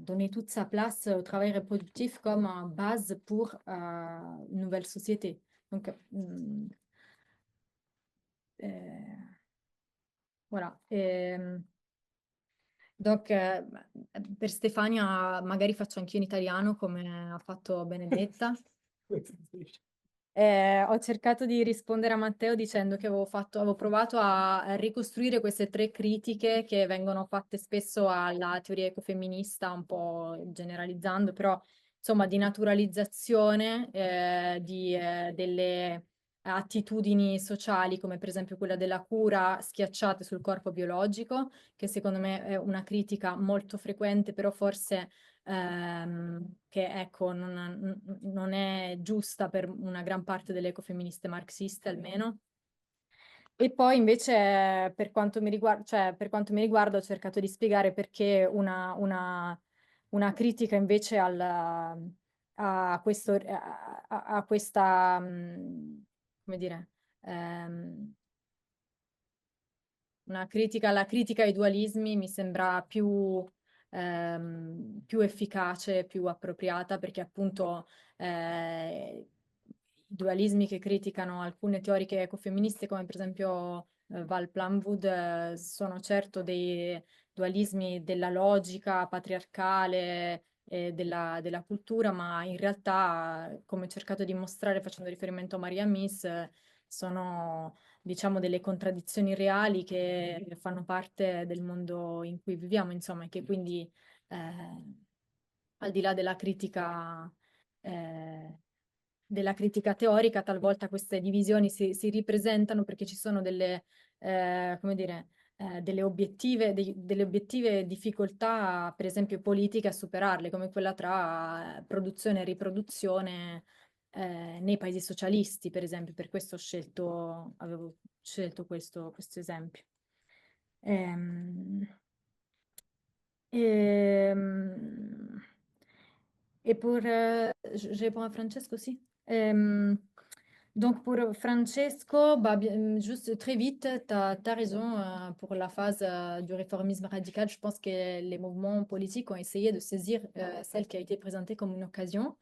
donner toute sa place au travail reproductif comme base pour une nouvelle société. Donc, voilà. Donc, per Stefania magari faccio anch'io in italiano come ha fatto Benedetta. Ho cercato di rispondere a Matteo dicendo che avevo provato a ricostruire queste tre critiche che vengono fatte spesso alla teoria ecofemminista, un po' generalizzando, però insomma di naturalizzazione delle attitudini sociali, come per esempio quella della cura schiacciate sul corpo biologico, che secondo me è una critica molto frequente, però forse che ecco, non è giusta per una gran parte delle ecofemministe marxiste almeno. E poi invece per quanto mi riguarda ho cercato di spiegare perché una critica invece a questa, come dire, la critica ai dualismi mi sembra più efficace, più appropriata, perché appunto i dualismi che criticano alcune teoriche ecofemministe, come per esempio Val Plumwood, sono certo dei dualismi della logica patriarcale e della cultura, ma in realtà, come ho cercato di mostrare facendo riferimento a Maria Mies, sono, diciamo, delle contraddizioni reali che fanno parte del mondo in cui viviamo, insomma, e che quindi, al di là della critica teorica, talvolta queste divisioni si ripresentano perché ci sono delle, come dire, delle obiettive difficoltà, per esempio politiche, a superarle, come quella tra produzione e riproduzione nei paesi socialisti, per esempio. Per questo avevo scelto questo esempio. Et pour, je réponds à Francesco aussi. Donc pour Francesco, juste très vite, tu as raison pour la phase du réformisme radical. Je pense que les mouvements politiques ont essayé de saisir celle qui a été présentée comme une occasion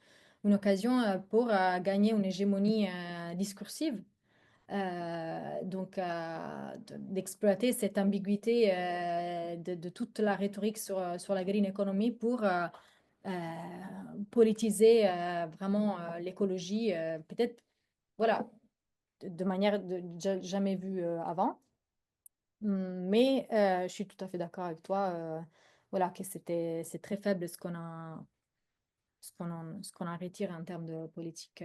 pour gagner une hégémonie discursive. Donc d'exploiter cette ambiguïté de toute la rhétorique sur la green economy pour politiser vraiment l'écologie, peut-être, voilà, de manière jamais vue avant. Mais je suis tout à fait d'accord avec toi, voilà, que c'est très faible ce qu'on en retire en termes de politique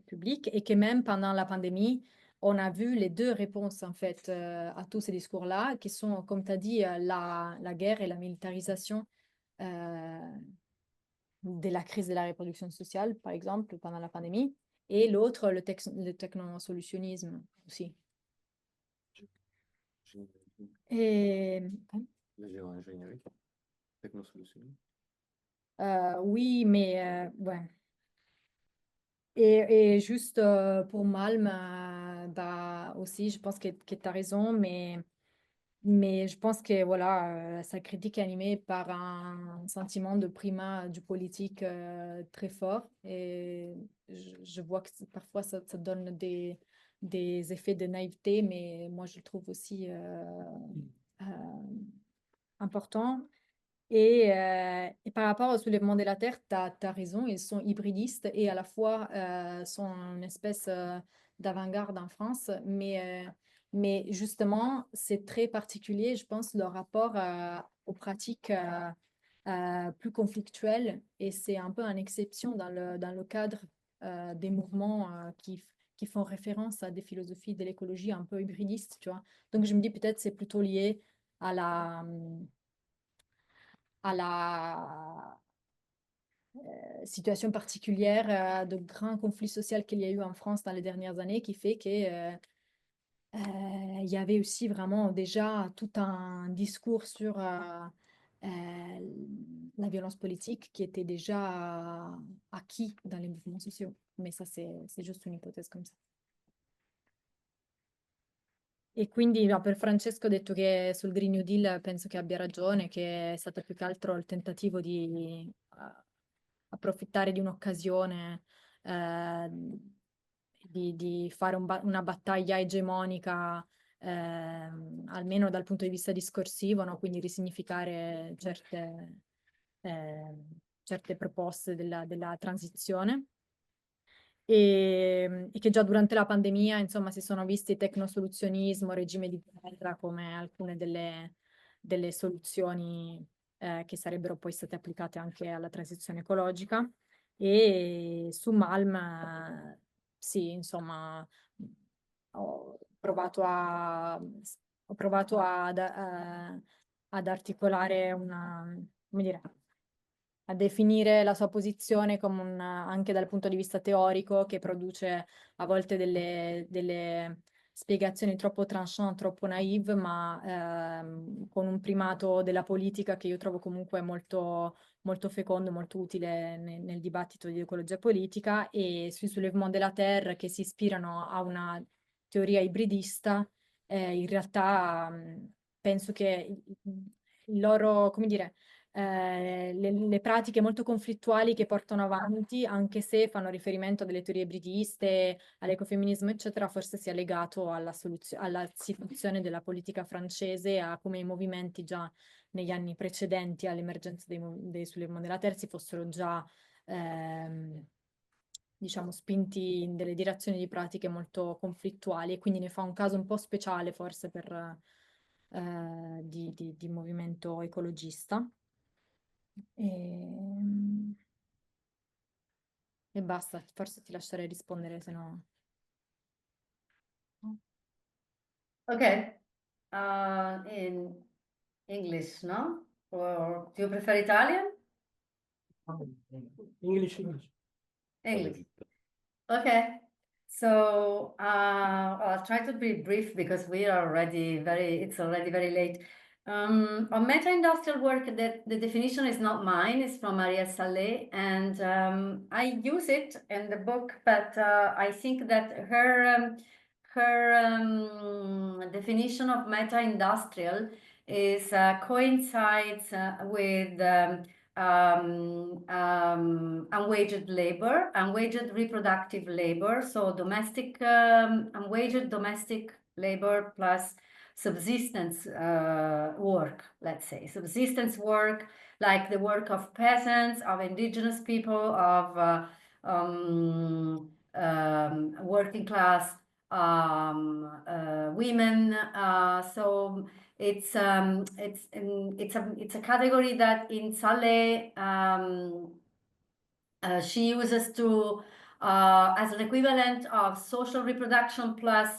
publique, et que même pendant la pandémie, on a vu les deux réponses en fait à tous ces discours-là, qui sont, comme tu as dit, la guerre et la militarisation de la crise de la reproduction sociale, par exemple, pendant la pandémie, et l'autre, le technosolutionnisme aussi. Et... L'ingénierie, technosolutionnisme. Oui, mais ouais. Et juste pour Malm, bah, aussi, je pense que tu as raison, mais je pense que voilà, sa critique est animée par un sentiment de primat du politique très fort. Et je vois que parfois ça donne des effets de naïveté, mais moi je le trouve aussi important. Et par rapport au soulèvement de la Terre, tu as raison, ils sont hybridistes et à la fois sont une espèce d'avant-garde en France, mais justement, c'est très particulier, je pense, leur rapport aux pratiques plus conflictuelles, et c'est un peu une exception dans le cadre des mouvements qui font référence à des philosophies de l'écologie un peu hybridistes, tu vois. Donc je me dis peut-être c'est plutôt lié à la situation particulière de grands conflits sociaux qu'il y a eu en France dans les dernières années, qui fait que il y avait aussi vraiment déjà tout un discours sur la violence politique qui était déjà acquis dans les mouvements sociaux. Mais ça, c'est juste une hypothèse comme ça. E quindi no, per Francesco ho detto che sul Green New Deal penso che abbia ragione, che è stato più che altro il tentativo di approfittare di un'occasione, di fare una battaglia egemonica, almeno dal punto di vista discorsivo, no? Quindi risignificare certe proposte della transizione. E che già durante la pandemia, insomma, si sono visti tecnosoluzionismo, regime di terra come alcune delle soluzioni che sarebbero poi state applicate anche alla transizione ecologica. E su Malm, sì, insomma, ho provato ad articolare come dire, a definire la sua posizione come anche dal punto di vista teorico, che produce a volte delle spiegazioni troppo tranchant, troppo naive, ma con un primato della politica che io trovo comunque molto, molto fecondo, molto utile nel dibattito di ecologia politica, e sui soulèvement de la Terre, che si ispirano a una teoria ibridista. In realtà penso che il loro, come dire, le pratiche molto conflittuali che portano avanti, anche se fanno riferimento a delle teorie ibridiste, all'ecofemminismo, eccetera, forse sia legato alla situazione della politica francese, a come i movimenti già negli anni precedenti all'emergenza sulle della terzi fossero già diciamo spinti in delle direzioni di pratiche molto conflittuali, e quindi ne fa un caso un po' speciale forse di movimento ecologista. E basta, forse ti lascerei rispondere, se no... Okay, in English, no? Or do you prefer Italian? English. English. Okay. So I'll try to be brief because we are already it's already very late. On meta-industrial work, the definition is not mine, it's from Maria Mies, and I use it in the book, but I think that her definition of meta-industrial is coincides with unwaged labor, unwaged reproductive labor, so domestic, unwaged domestic labor plus subsistence work, let's say. Subsistence work, like the work of peasants, of indigenous people, of working class women. So it's a category that in Sale she uses to as an equivalent of social reproduction plus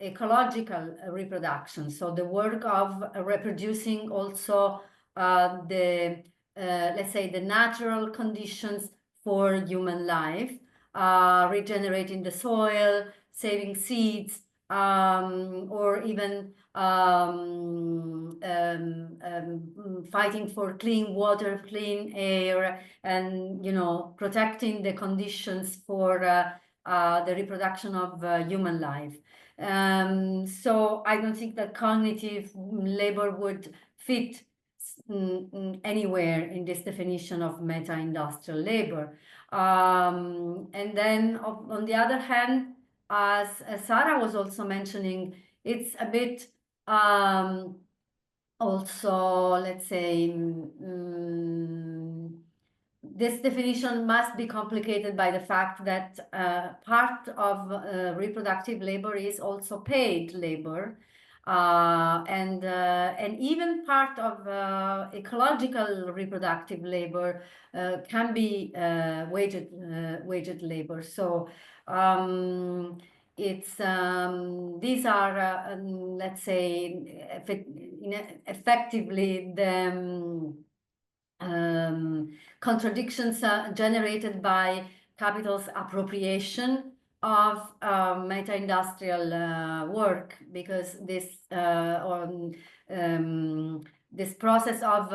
ecological reproduction. So the work of reproducing also let's say the natural conditions for human life, regenerating the soil, saving seeds, or even fighting for clean water, clean air, and, you know, protecting the conditions for the reproduction of human life. So I don't think that cognitive labor would fit anywhere in this definition of meta-industrial labor. And then on the other hand, as Sara was also mentioning, it's a bit also, let's say, this definition must be complicated by the fact that part of reproductive labor is also paid labor, and even part of ecological reproductive labor can be waged labor. So it's these are let's say effectively the contradictions generated by capital's appropriation of meta-industrial work, because this this process of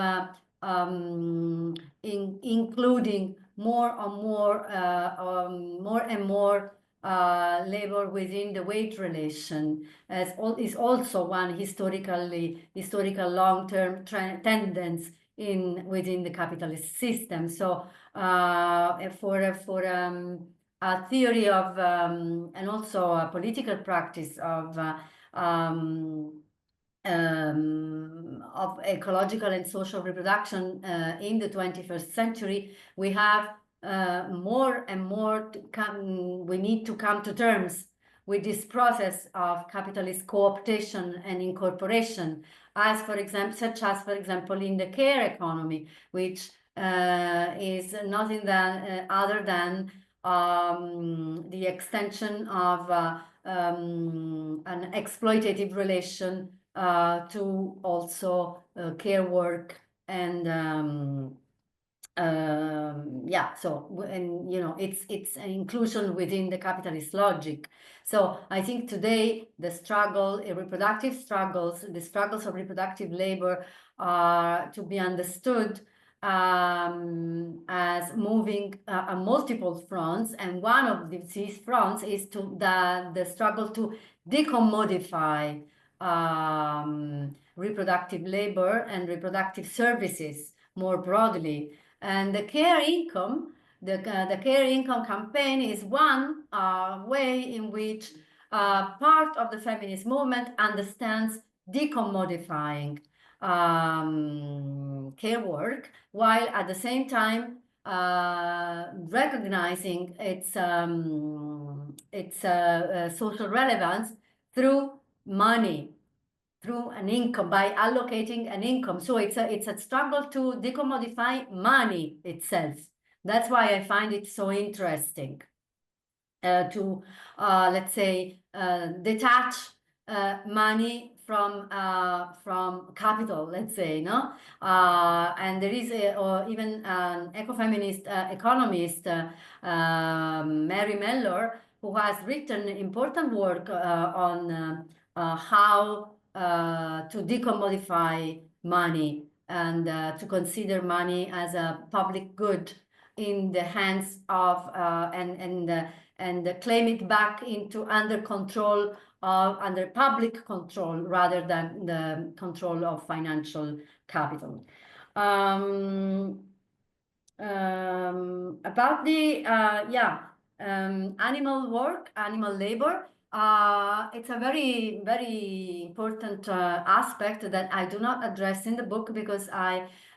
including more and more labor within the wage relation is also one historical long-term tendency within the capitalist system. So for a theory of and also a political practice of ecological and social reproduction in the 21st century, we have more and more we need to come to terms with this process of capitalist co-optation and incorporation, as for example, such as for example in the care economy, which is nothing other than the extension of an exploitative relation to also care work and yeah, so, and you know, it's an inclusion within the capitalist logic. So I think today the struggle, reproductive struggles, the struggles of reproductive labor are to be understood as moving on multiple fronts, and one of these fronts is the struggle to decommodify reproductive labor and reproductive services more broadly. And the care income, the care income campaign is one way in which part of the feminist movement understands decommodifying care work, while at the same time recognizing its social relevance through money, through an income, by allocating an income. So it's a struggle to decommodify money itself. That's why I find it so interesting to, let's say, detach money from capital, let's say, no? And there is even an ecofeminist economist, Maria Mies, who has written important work on how to decommodify money and to consider money as a public good in the hands of and claim it back into under public control rather than the control of financial capital. About the animal work, animal labor, it's a very, very important aspect that I do not address in the book because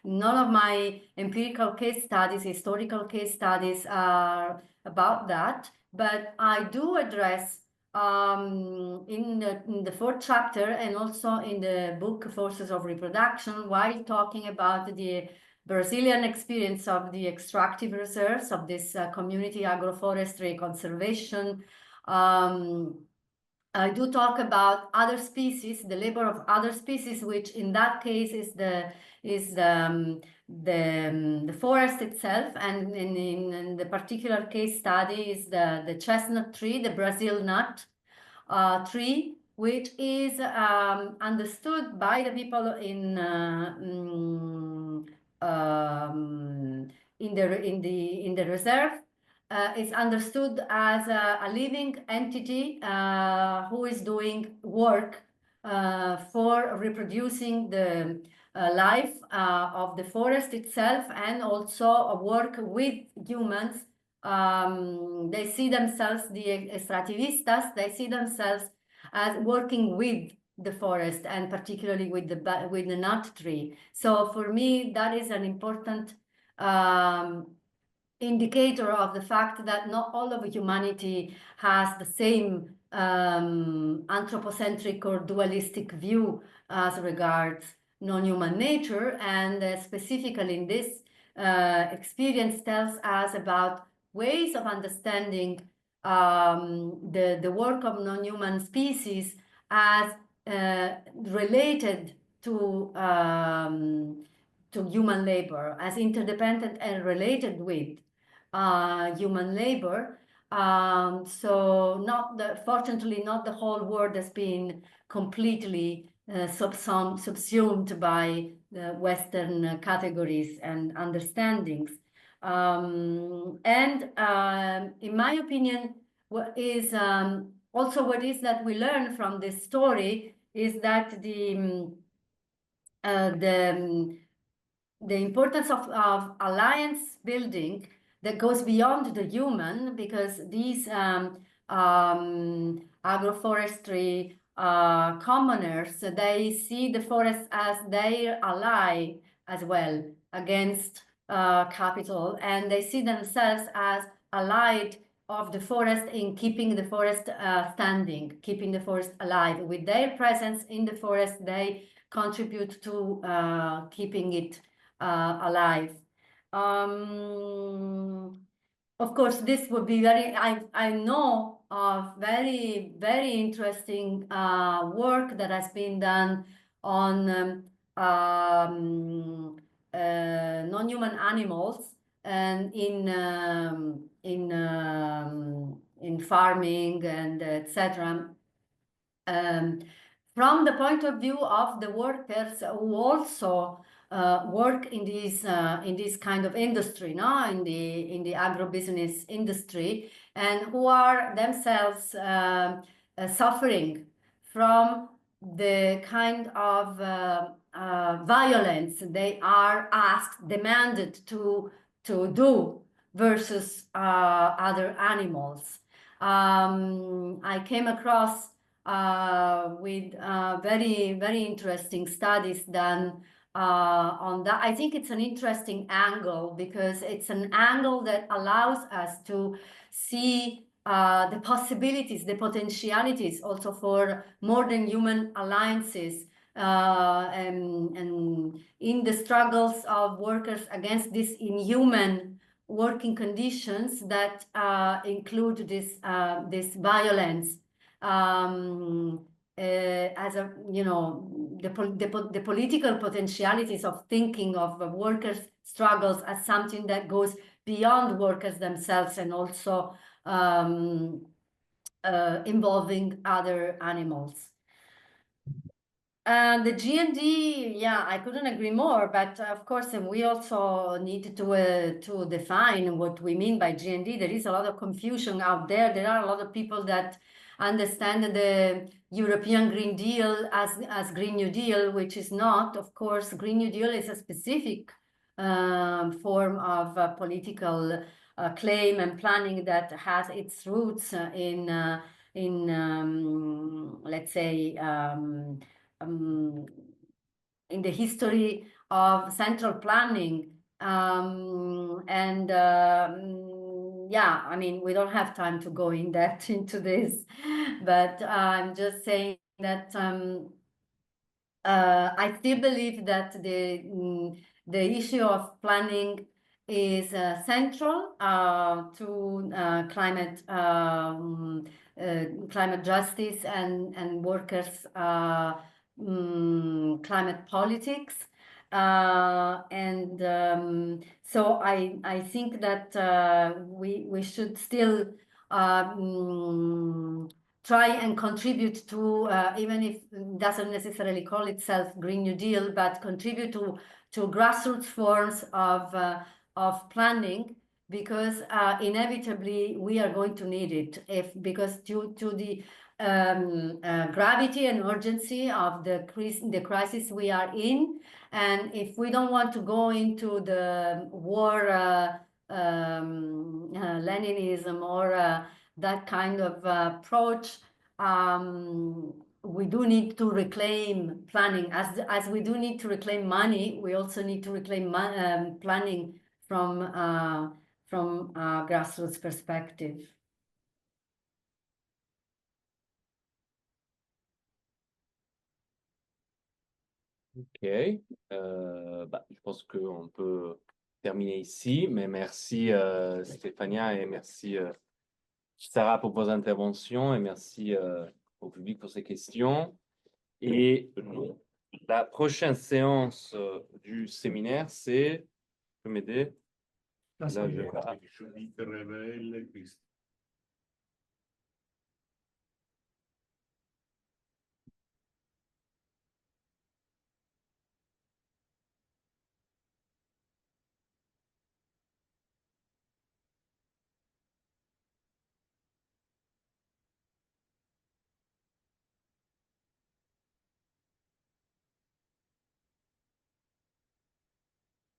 none of my empirical case studies, historical case studies are about that. But I do address in the fourth chapter and also in the book Forces of Reproduction, while talking about the Brazilian experience of the extractive reserves of this community agroforestry conservation. I do talk about other species, the labor of other species, which in that case is the forest itself, and in the particular case study is the chestnut tree, the Brazil nut tree, which is understood by the people in the reserve. Is understood as a living entity who is doing work for reproducing the life of the forest itself, and also work with humans. They see themselves, the extractivistas, they see themselves as working with the forest, and particularly with the nut tree. So for me, that is an important indicator of the fact that not all of humanity has the same anthropocentric or dualistic view as regards non-human nature, and specifically in this experience tells us about ways of understanding the work of non-human species as related to human labor, as interdependent and related with human labor. So fortunately, not the whole world has been completely subsumed by the Western categories and understandings. In my opinion, what is that we learn from this story is that the importance of alliance building that goes beyond the human, because these agroforestry commoners, they see the forest as their ally as well against capital, and they see themselves as allied of the forest in keeping the forest standing, keeping the forest alive. With their presence in the forest, they contribute to keeping it alive. Of course, this would be I know of very, very interesting work that has been done on non-human animals and in farming and etc. From the point of view of the workers who also work in this kind of industry, no, in the agribusiness industry, and who are themselves suffering from the kind of violence they are asked, demanded to do versus other animals. I came across with very, very interesting studies done on that. I think it's an interesting angle because it's an angle that allows us to see the possibilities, the potentialities also for more than human alliances and in the struggles of workers against these inhuman working conditions that include this violence. As a, you know, the political potentialities of thinking of workers' struggles as something that goes beyond workers themselves and also involving other animals. The GND, yeah, I couldn't agree more, but of course, we also need to define what we mean by GND. There is a lot of confusion out there. There are a lot of people that understand the European Green Deal as Green New Deal, which is not. Of course, Green New Deal is a specific form of political claim and planning that has its roots in let's say, in the history of central planning. Yeah, I mean, we don't have time to go in depth into this, but I'm just saying that I still believe that the issue of planning is central to climate justice and workers' climate politics. So I think that we should still try and contribute to, even if it doesn't necessarily call itself Green New Deal, but contribute to grassroots forms of planning, because inevitably we are going to need it, because due to the gravity and urgency of the crisis we are in, and if we don't want to go into the war Leninism or that kind of approach, we do need to reclaim planning. As we do need to reclaim money, we also need to reclaim planning from a grassroots perspective. Ok, je pense qu'on peut terminer ici, mais merci Stefania et merci Sara pour vos interventions et merci au public pour ses questions. Et la prochaine séance du séminaire, c'est, tu peux m'aider? Là,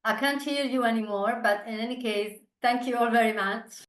I can't hear you anymore, but in any case, thank you all very much.